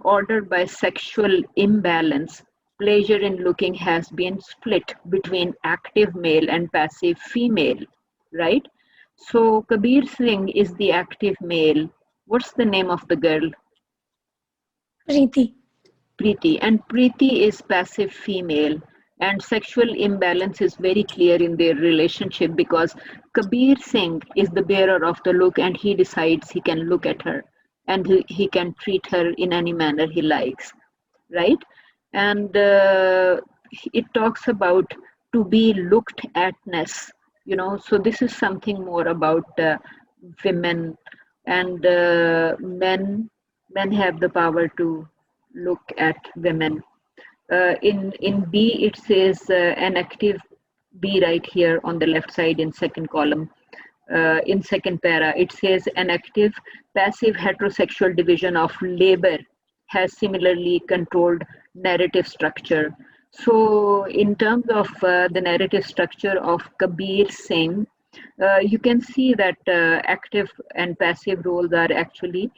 [SPEAKER 2] ordered by sexual imbalance. Pleasure in looking has been split between active male and passive female, right? So Kabir Singh is the active male. What's the name of the girl?
[SPEAKER 3] Preeti.
[SPEAKER 2] Preeti. And Preeti is passive female. And sexual imbalance is very clear in their relationship because Kabir Singh is the bearer of the look and he decides he can look at her and he can treat her in any manner he likes, right? And it talks about to be looked atness, so this is something more about women, and men have the power to look at women. In B, it says an active B right here on the left side in second column. In second para, it says an active passive heterosexual division of labor has similarly controlled narrative structure. So in terms of the narrative structure of Kabir Singh, you can see that active and passive roles are actually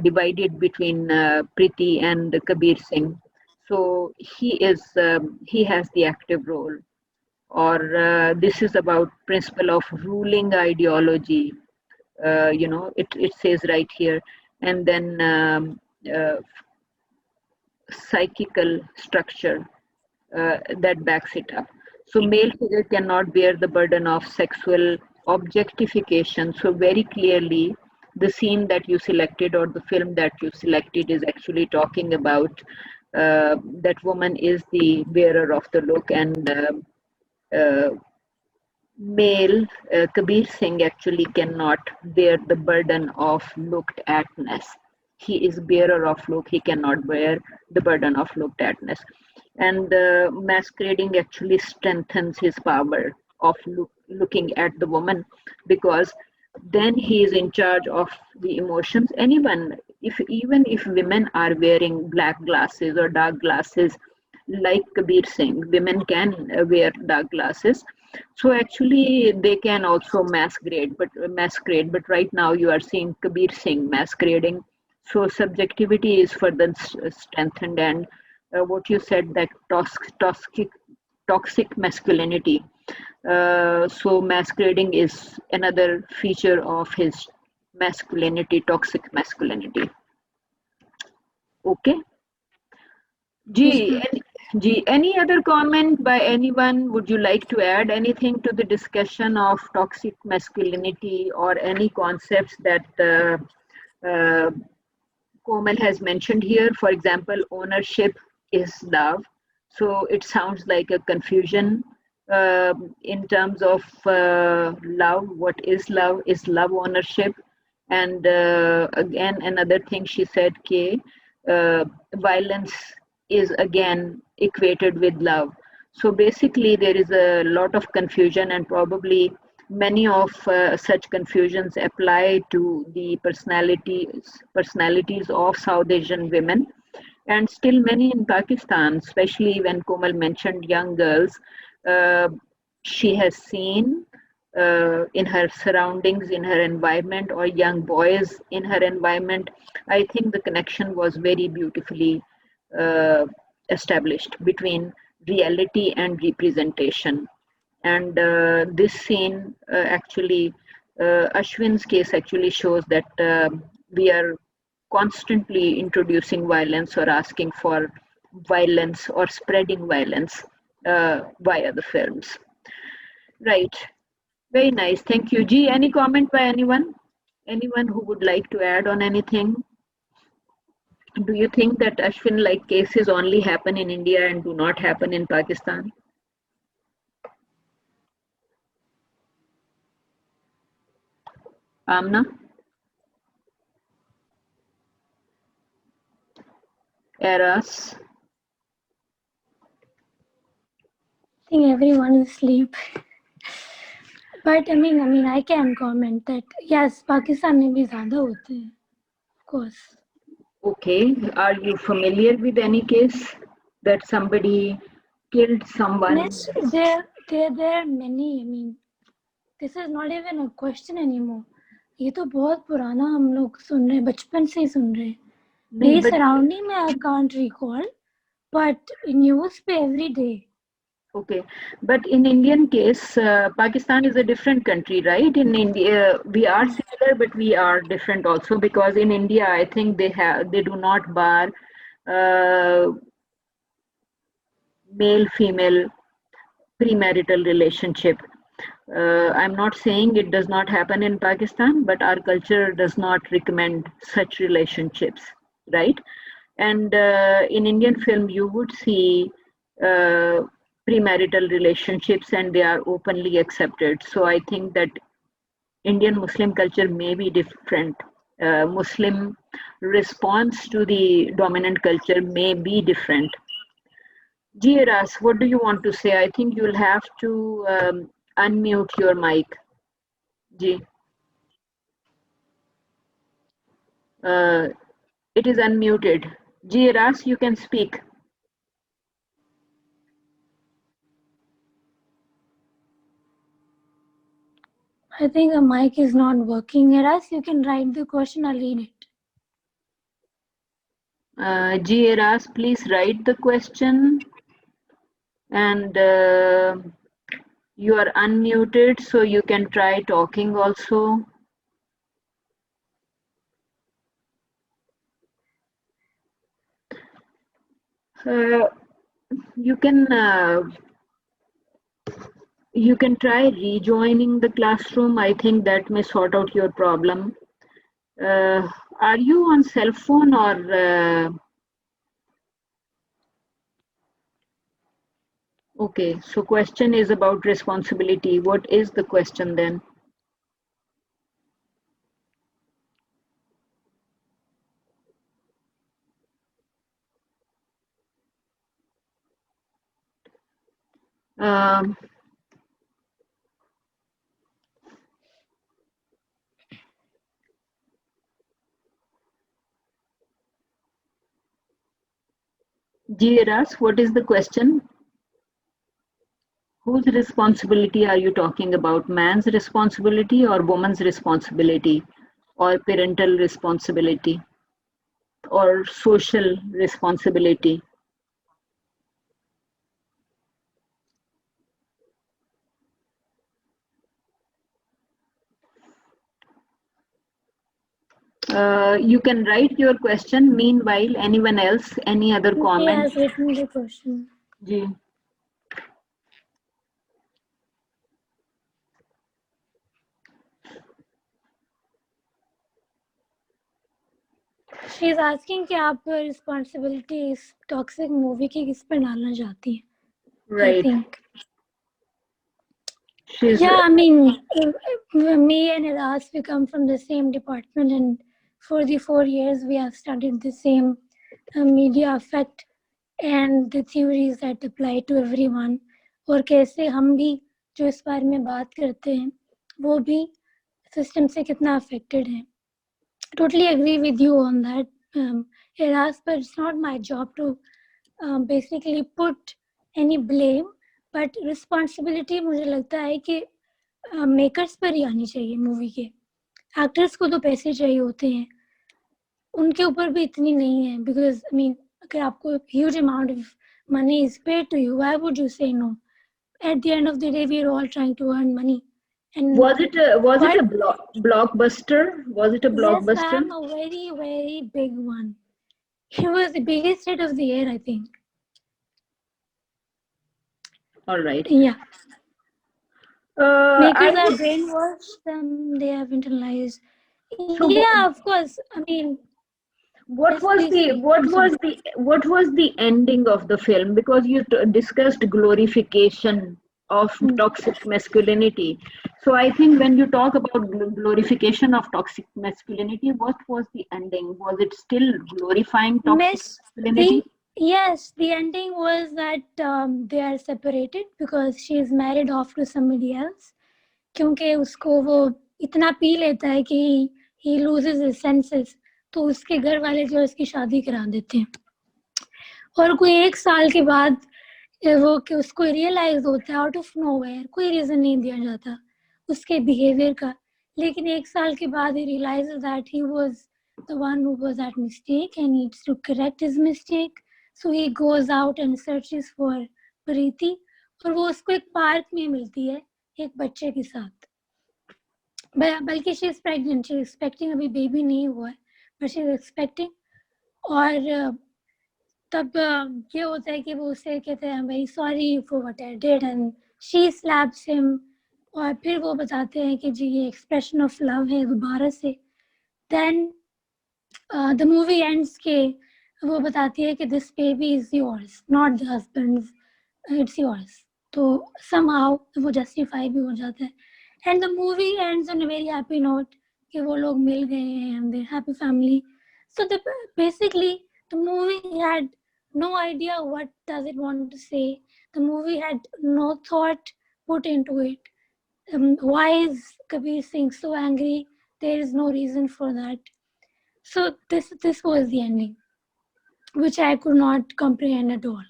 [SPEAKER 2] divided between Preeti and Kabir Singh. So he has the active role, or this is about principle of ruling ideology. It says right here, and then psychical structure that backs it up. So male figure cannot bear the burden of sexual objectification. So very clearly, the scene that you selected or the film that you selected is actually talking about that woman is the bearer of the look, and uh, male Kabir Singh actually cannot bear the burden of looked atness. He is bearer of look, he cannot bear the burden of looked atness. And masquerading actually strengthens his power of looking at the woman, because then he is in charge of the emotions. Anyone, if even if women are wearing black glasses or dark glasses, like Kabir Singh, women can wear dark glasses. So actually, they can also masquerade. But right now, you are seeing Kabir Singh masquerading. So subjectivity is further strengthened, and what you said, that toxic masculinity. So masquerading is another feature of his masculinity, toxic masculinity. Okay. G, any other comment by anyone? Would you like to add anything to the discussion of toxic masculinity, or any concepts that Komal has mentioned here? For example, ownership is love. So it sounds like a confusion in terms of love. What is love? Is love ownership? And again, another thing she said, violence is again equated with love. So basically, there is a lot of confusion, and probably many of such confusions apply to the personalities of South Asian women, and still many in Pakistan, especially when Komal mentioned young girls. Uh, she has seen in her surroundings, in her environment, or young boys in her environment. I think the connection was very beautifully uh, established between reality and representation. And this scene actually, Ashwin's case actually shows that we are constantly introducing violence or asking for violence or spreading violence via the films. Right. Very nice. Thank you. G, any comment by anyone? Anyone who would like to add on anything? Do you think that Ashwin like cases only happen in India and do not happen in Pakistan? Amna? Eras?
[SPEAKER 3] I think everyone is asleep. But I can comment that yes, Pakistan में भी ज़्यादा होते हैं, of course.
[SPEAKER 2] Okay. Are you familiar with any case that somebody killed someone?
[SPEAKER 3] Yes, there are many. This is not even a question anymore. ये तो बहुत पुराना हम लोग सुन रहे हैं, बचपन से ही सुन रहे हैं. मेरे surrounding में I can't recall, but news पे every day.
[SPEAKER 2] Okay, but in Indian case, Pakistan is a different country, right? In India, we are similar, but we are different also, because in India, I think they do not bar male-female premarital relationship. I'm not saying it does not happen in Pakistan, but our culture does not recommend such relationships, right? And in Indian film, you would see premarital relationships, and they are openly accepted. So I think that Indian Muslim culture may be different. Muslim response to the dominant culture may be different. Jiras, what do you want to say? I think you'll have to unmute your mic. Ji. It is unmuted. Jiras, you can speak.
[SPEAKER 3] I think the mic is not working. Eras, you can write the question, I'll read it.
[SPEAKER 2] Jiras, please write the question. And you are unmuted, so you can try talking also. You can You can try rejoining the classroom. I think that may sort out your problem. Are you on cell phone or? Okay, so question is about responsibility. What is the question then? Um, Jiras, what is the question? Whose responsibility are you talking about? Man's responsibility or woman's responsibility or parental responsibility or social responsibility? You can write your question. Meanwhile, anyone else, any other
[SPEAKER 3] He
[SPEAKER 2] comment?
[SPEAKER 3] has written the question.
[SPEAKER 2] Ji.
[SPEAKER 3] She is asking कि आप responsibility इस toxic movie की किस पे डालना चाहती हैं? I
[SPEAKER 2] Right.
[SPEAKER 3] think.
[SPEAKER 2] She's
[SPEAKER 3] Yeah, I mean, me and Eras, we come from the same department, and for the 4 years we have studied the same media effect and the theories that apply to everyone. और कैसे हम भी जो इस बारे में बात करते हैं वो भी सिस्टम से कितना affected है. Totally agree with you on that, Eras, but it's not my job to basically put any blame, but responsibility मुझे लगता है कि मेकर्स पर ही आनी चाहिए मूवी के. एक्टर्स को तो पैसे चाहिए होते हैं, उनके ऊपर भी इतनी नहीं है, बिकॉज आई मीन अगर आपको huge amount of money is paid to you, why would you say no? At the end of the day we are all trying to earn money. And
[SPEAKER 2] was it a blockbuster? Was it a blockbuster?
[SPEAKER 3] Yes, ma'am, a very, very big one. It was the biggest hit of the year, I think.
[SPEAKER 2] All right.
[SPEAKER 3] Yeah. Makers
[SPEAKER 2] I
[SPEAKER 3] are
[SPEAKER 2] would-
[SPEAKER 3] brainwashed, they have internalized.
[SPEAKER 2] So
[SPEAKER 3] Yeah, of course. I mean,
[SPEAKER 2] what
[SPEAKER 3] yes,
[SPEAKER 2] was
[SPEAKER 3] please
[SPEAKER 2] the
[SPEAKER 3] say.
[SPEAKER 2] what was the ending of the film? Because you discussed glorification of toxic masculinity. So I think when you talk about glorification of toxic masculinity, what was the ending? Was it still glorifying toxic masculinity?
[SPEAKER 3] Yes, the ending was that they are separated because she is married off to somebody else. क्योंकि उसको वो इतना P लेता है कि he loses his senses, तो उसके घर वाले जो उसकी शादी करा देते हैं. और कोई 1 साल के बाद वो कि उसको रियलाइज होता है आउट ऑफ नोवेयर, कोई रीजन नहीं दिया जाता उसके बिहेवियर का, लेकिन 1 साल के बाद he realizes that he was the one who was at mistake and needs to correct his mistake. So he goes out and searches for प्रीति, और वो उसको एक पार्क में मिलती है एक बच्चे के साथ. बल्कि she is pregnant, she is expecting, अभी बेबी नहीं हुआ है बट शी इज एक्सपेक्टिंग. और तब ये होता है कि वो उसे कहते हैं very sorry for what I did and she slaps him. और फिर वो बताते हैं कि जी ये एक्सप्रेशन ऑफ लव है दोबारा से. देन द मूवी एंड्स के वो बताती है कि this baby is yours, not the husband's, it's yours. तो समहाउ वो जस्टिफाई भी हो जाता है. And the movie ends on a very happy note कि वो लोग मिल गए हैं and they happy family. So basically the movie had no idea what does it want to say. The movie had no thought put into it. Why is Kabir Singh so angry? There is no reason for that. So this was the ending, which I could not comprehend at all.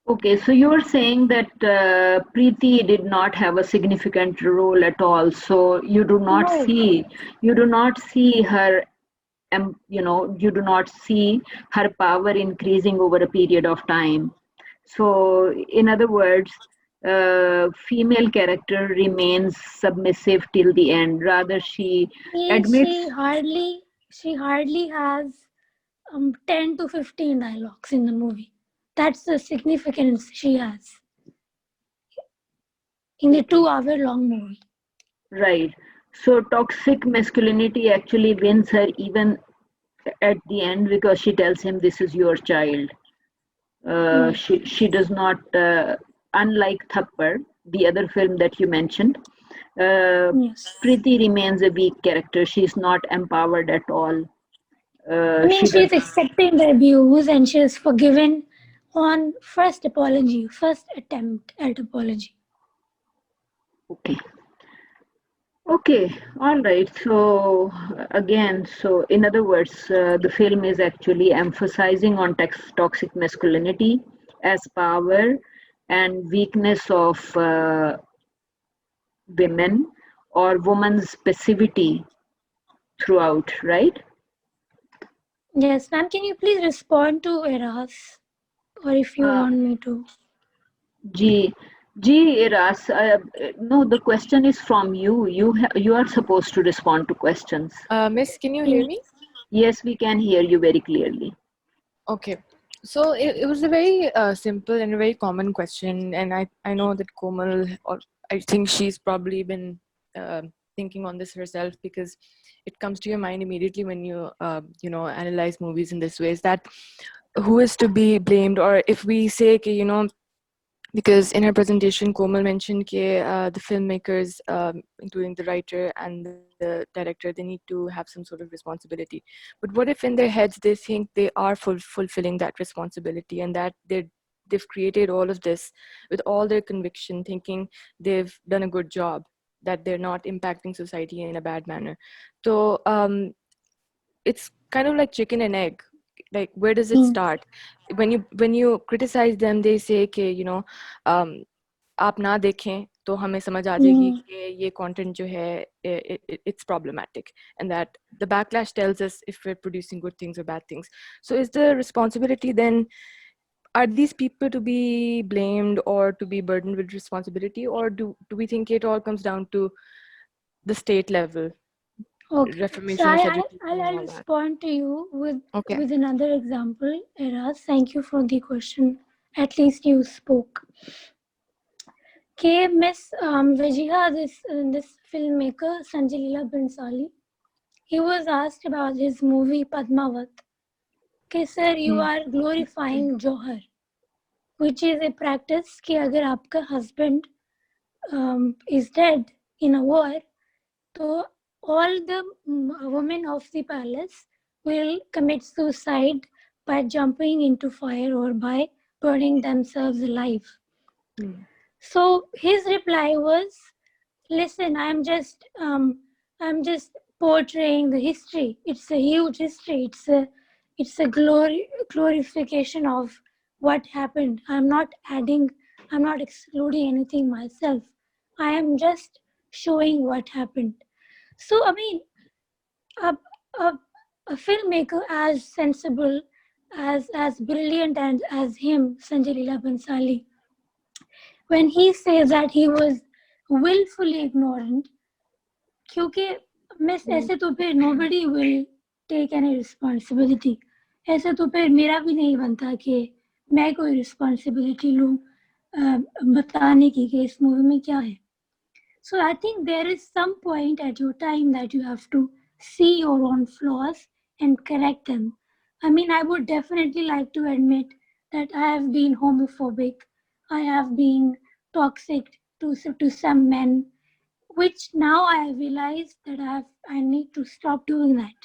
[SPEAKER 2] Okay, so you're saying that Preeti did not have a significant role at all. So you do not see her. You do not see her power increasing over a period of time. So in other words, female character remains submissive till the end. Rather, she admits.
[SPEAKER 3] She hardly has 10 to 15 dialogues in the movie. That's the significance she has. in the 2-hour-long movie.
[SPEAKER 2] Right. So toxic masculinity actually wins her even at the end because she tells him, "This is your child."
[SPEAKER 3] Right.
[SPEAKER 2] She does not, unlike Thappar, the other film that you mentioned.
[SPEAKER 3] Yes.
[SPEAKER 2] Preeti remains a weak character. She's not empowered at all.
[SPEAKER 3] I mean,
[SPEAKER 2] She
[SPEAKER 3] she's
[SPEAKER 2] does.
[SPEAKER 3] accepting the abuse and she is forgiven on first attempt at apology.
[SPEAKER 2] Okay. Okay, all right. So again, so in other words, the film is actually emphasizing on toxic masculinity as power and weakness of women or woman's passivity throughout, right?
[SPEAKER 3] Yes, ma'am, can you please respond to Eras? Or if you want me to.
[SPEAKER 2] G, Eras, no, the question is from you. You are supposed to respond to questions.
[SPEAKER 8] Miss, can you hear me?
[SPEAKER 2] Yes, we can hear you very clearly.
[SPEAKER 8] Okay. So it was a very simple and a very common question, and I know that Komal, or I think she's probably been thinking on this herself, because it comes to your mind immediately when you analyze movies in this way, is that who is to be blamed? Or if we say, because in her presentation, Komal mentioned that the filmmakers, including the writer and the director, they need to have some sort of responsibility. But what if in their heads they think they are fulfilling that responsibility, and that they've created all of this with all their conviction, thinking they've done a good job, that they're not impacting society in a bad manner? So it's kind of like chicken and egg. Like, where does it start? When you criticize them, they say कि आप ना देखें तो हमें समझ आ जाएगी कि ये content जो है it's problematic, and that the backlash tells us if we're producing good things or bad things. So is the responsibility then, are these people to be blamed or to be burdened with responsibility, or do we think it all comes down to the state level?
[SPEAKER 3] Okay,
[SPEAKER 8] Reformation
[SPEAKER 3] so
[SPEAKER 8] of education and
[SPEAKER 3] I'll
[SPEAKER 8] all that.
[SPEAKER 3] respond to you
[SPEAKER 8] Okay.
[SPEAKER 3] with another example. Eras, thank you for the question. At least you spoke. Okay, Miss Vajiha, this filmmaker Sanjay Leela Bhansali, he was asked about his movie Padmavat. Okay, sir, you are glorifying Johar, which is a practice कि अगर आपका husband is dead in a war, so all the women of the palace will commit suicide by jumping into fire or by burning themselves alive. So his reply was, listen, I'm just portraying the history. It's a huge history. It's a glorification of what happened. I'm not excluding anything myself. I am just showing what happened. So I mean, a filmmaker as sensible, as brilliant and as him, Sanjay Leela Bhansali, when he says that he was willfully ignorant, क्योंकि miss ऐसे तो फिर nobody will take any responsibility. ऐसे तो फिर मेरा भी नहीं बनता कि मैं कोई responsibility लूँ बताने की कि इस movie में क्या है. So I think there is some point at your time that you have to see your own flaws and correct them. I mean, I would definitely like to admit that I have been homophobic. I have been toxic to some men, which now I have realized that I need to stop doing that.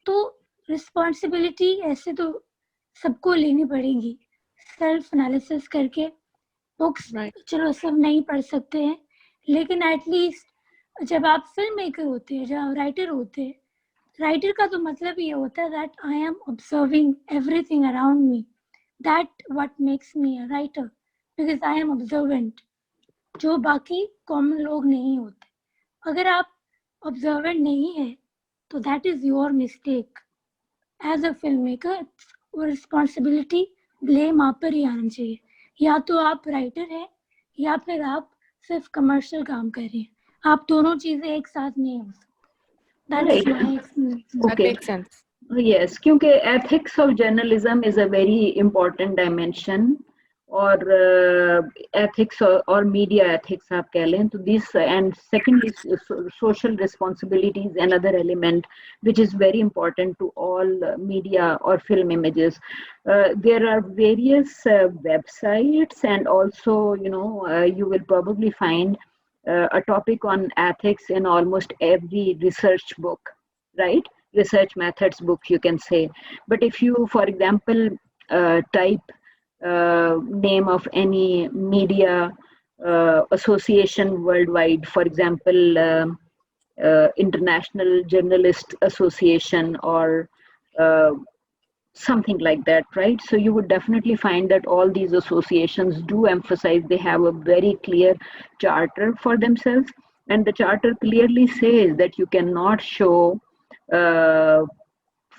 [SPEAKER 3] So responsibility ऐसे तो सबको लेनी पड़ेगी. Self analysis करके books चलो सब नहीं पढ़ सकते हैं, लेकिन एटलीस्ट जब आप फिल्म मेकर होते हैं, जब आप राइटर होते हैं, राइटर का तो मतलब ये होता है that I am observing everything around me, that what makes me a writer, because I am observant, जो बाकी कॉमन लोग नहीं होते. अगर आप ऑब्जर्वेंट नहीं है तो that is your mistake. As a film maker वो रिस्पॉन्सिबिलिटी ब्लेम आप पर ही आना चाहिए. या तो आप राइटर हैं या फिर आप सिर्फ कमर्शियल काम कर रहे हैं. आप दोनों चीजें एक साथ नहीं हो सकती. That is my experience.
[SPEAKER 8] That makes sense.
[SPEAKER 2] Yes, क्योंकि ethics of journalism is a very important dimension or ethics or media ethics आप कह लें तो this and secondly social responsibilities another element which is very important to all media or film images. There are various websites and also you will probably find a topic on ethics in almost every research book, right? Research methods book you can say. But if you for example type name of any media association worldwide, for example International Journalist Association or something like that, right? So you would definitely find that all these associations do emphasize they have a very clear charter for themselves, and the charter clearly says that you cannot show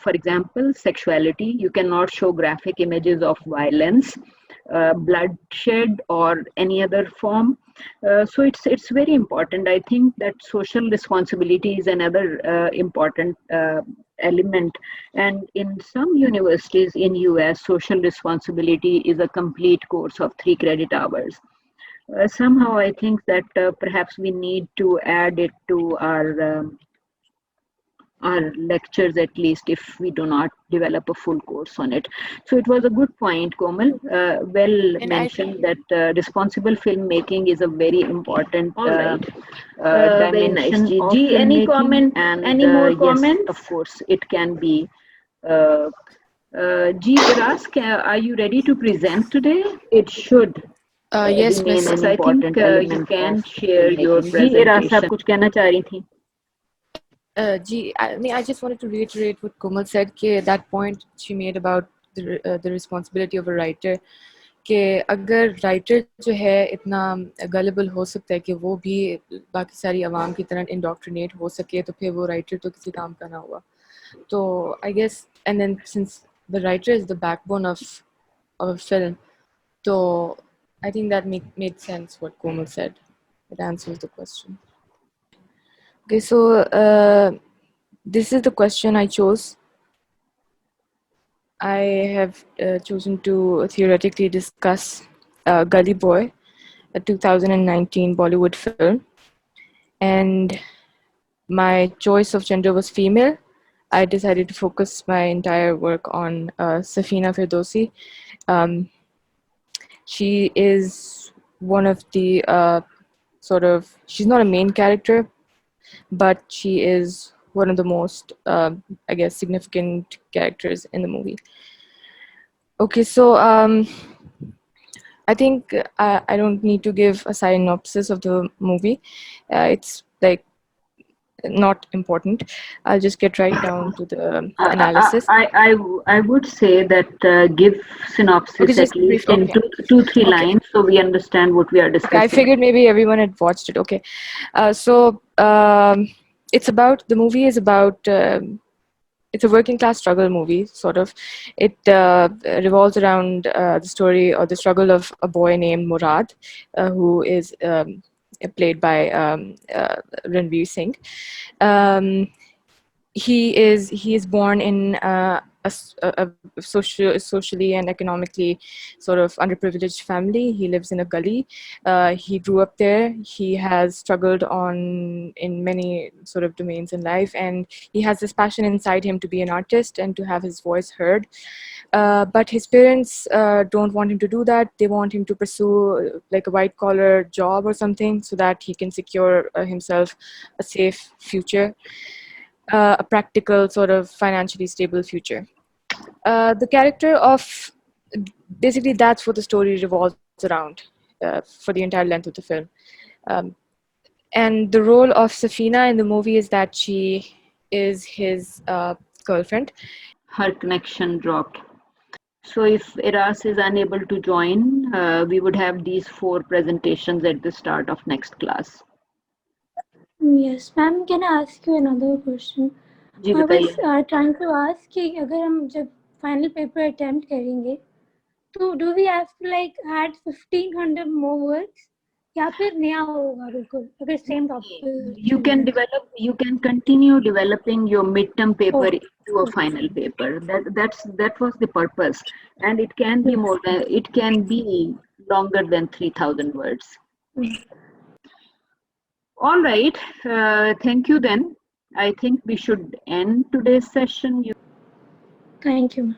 [SPEAKER 2] for example sexuality, you cannot show graphic images of violence, bloodshed or any other form. So it's very important. I think that social responsibility is another important element, and in some universities in US social responsibility is a complete course of 3 credit hours. Somehow I think that perhaps we need to add it to our lectures at least if we do not develop a full course on it. So it was a good point, Komal. Well
[SPEAKER 8] And
[SPEAKER 2] mentioned that responsible filmmaking is a very important
[SPEAKER 9] All right. Very nice,
[SPEAKER 2] dimension
[SPEAKER 9] G.
[SPEAKER 2] of
[SPEAKER 9] G, any
[SPEAKER 2] filmmaking.
[SPEAKER 9] comment?
[SPEAKER 2] And
[SPEAKER 9] Any more
[SPEAKER 2] yes,
[SPEAKER 9] comments?
[SPEAKER 2] of course, it can be. G, Iras, are you ready to present today? It should
[SPEAKER 8] yes,
[SPEAKER 2] remain
[SPEAKER 8] Miss.
[SPEAKER 2] an
[SPEAKER 9] I think
[SPEAKER 2] important
[SPEAKER 9] you
[SPEAKER 2] element
[SPEAKER 9] can
[SPEAKER 2] of
[SPEAKER 9] share your
[SPEAKER 2] filmmaking. जी इरास आप
[SPEAKER 9] presentation.
[SPEAKER 2] कुछ कहना चाह रही थी?
[SPEAKER 8] I just wanted to reiterate what Komal said. Ke that point she made about the responsibility of a writer. कि अगर राइटर जो है इतना गलेबल हो सकता है कि वो भी बाकी सारी आवाम की तरह इंडोक्ट्रिनेट हो सके तो फिर वो राइटर तो किसी काम का ना हुआ. तो I guess and then since the writer is the backbone of a film, so I think that made sense what Komal said. It answers the question. Okay, so this is the question I chose. I have chosen to theoretically discuss Gully Boy, a 2019 Bollywood film. And my choice of gender was female. I decided to focus my entire work on Safina Firdausi. She is one of the she's not a main character, but she is one of the most, I guess, significant characters in the movie. Okay, so I think I don't need to give a synopsis of the movie. It's like not important. I'll just get right down to the analysis.
[SPEAKER 2] I would say that give synopsis
[SPEAKER 8] Okay, just
[SPEAKER 2] at least
[SPEAKER 8] briefly.
[SPEAKER 2] in
[SPEAKER 8] Okay.
[SPEAKER 2] two, three
[SPEAKER 8] Okay.
[SPEAKER 2] lines so we understand what we are
[SPEAKER 8] Okay,
[SPEAKER 2] discussing.
[SPEAKER 8] I figured maybe everyone had watched it. Okay, so it's about, the movie is about, it's a working class struggle movie, sort of. It revolves around the story or the struggle of a boy named Murad, who is played by Ranveer Singh. He is born in a socially and economically sort of underprivileged family. He lives in a gully. He grew up there. He has struggled in many sort of domains in life, and he has this passion inside him to be an artist and to have his voice heard. But his parents don't want him to do that. They want him to pursue like a white collar job or something so that he can secure himself a safe future. A practical, sort of financially stable future. The character of, basically that's what the story revolves around for the entire length of the film. And the role of Safina in the movie is that she is his girlfriend.
[SPEAKER 2] Her connection dropped. So if Iras is unable to join, we would have these 4 presentations at the start of next class.
[SPEAKER 3] Yes, ma'am, can I ask you another question?
[SPEAKER 2] जी
[SPEAKER 3] I was
[SPEAKER 2] बताइए.
[SPEAKER 3] trying to ask कि अगर हम जब final paper attempt करेंगे, तो do we have to like add 1500 more words या फिर नया होगा बिल्कुल अगर same topic
[SPEAKER 2] you can continue developing your midterm paper
[SPEAKER 3] Okay.
[SPEAKER 2] into a final paper. That was the purpose, and it can be it can be longer than 3,000 words. All right, thank you then. I think we should end today's session.
[SPEAKER 3] Thank you.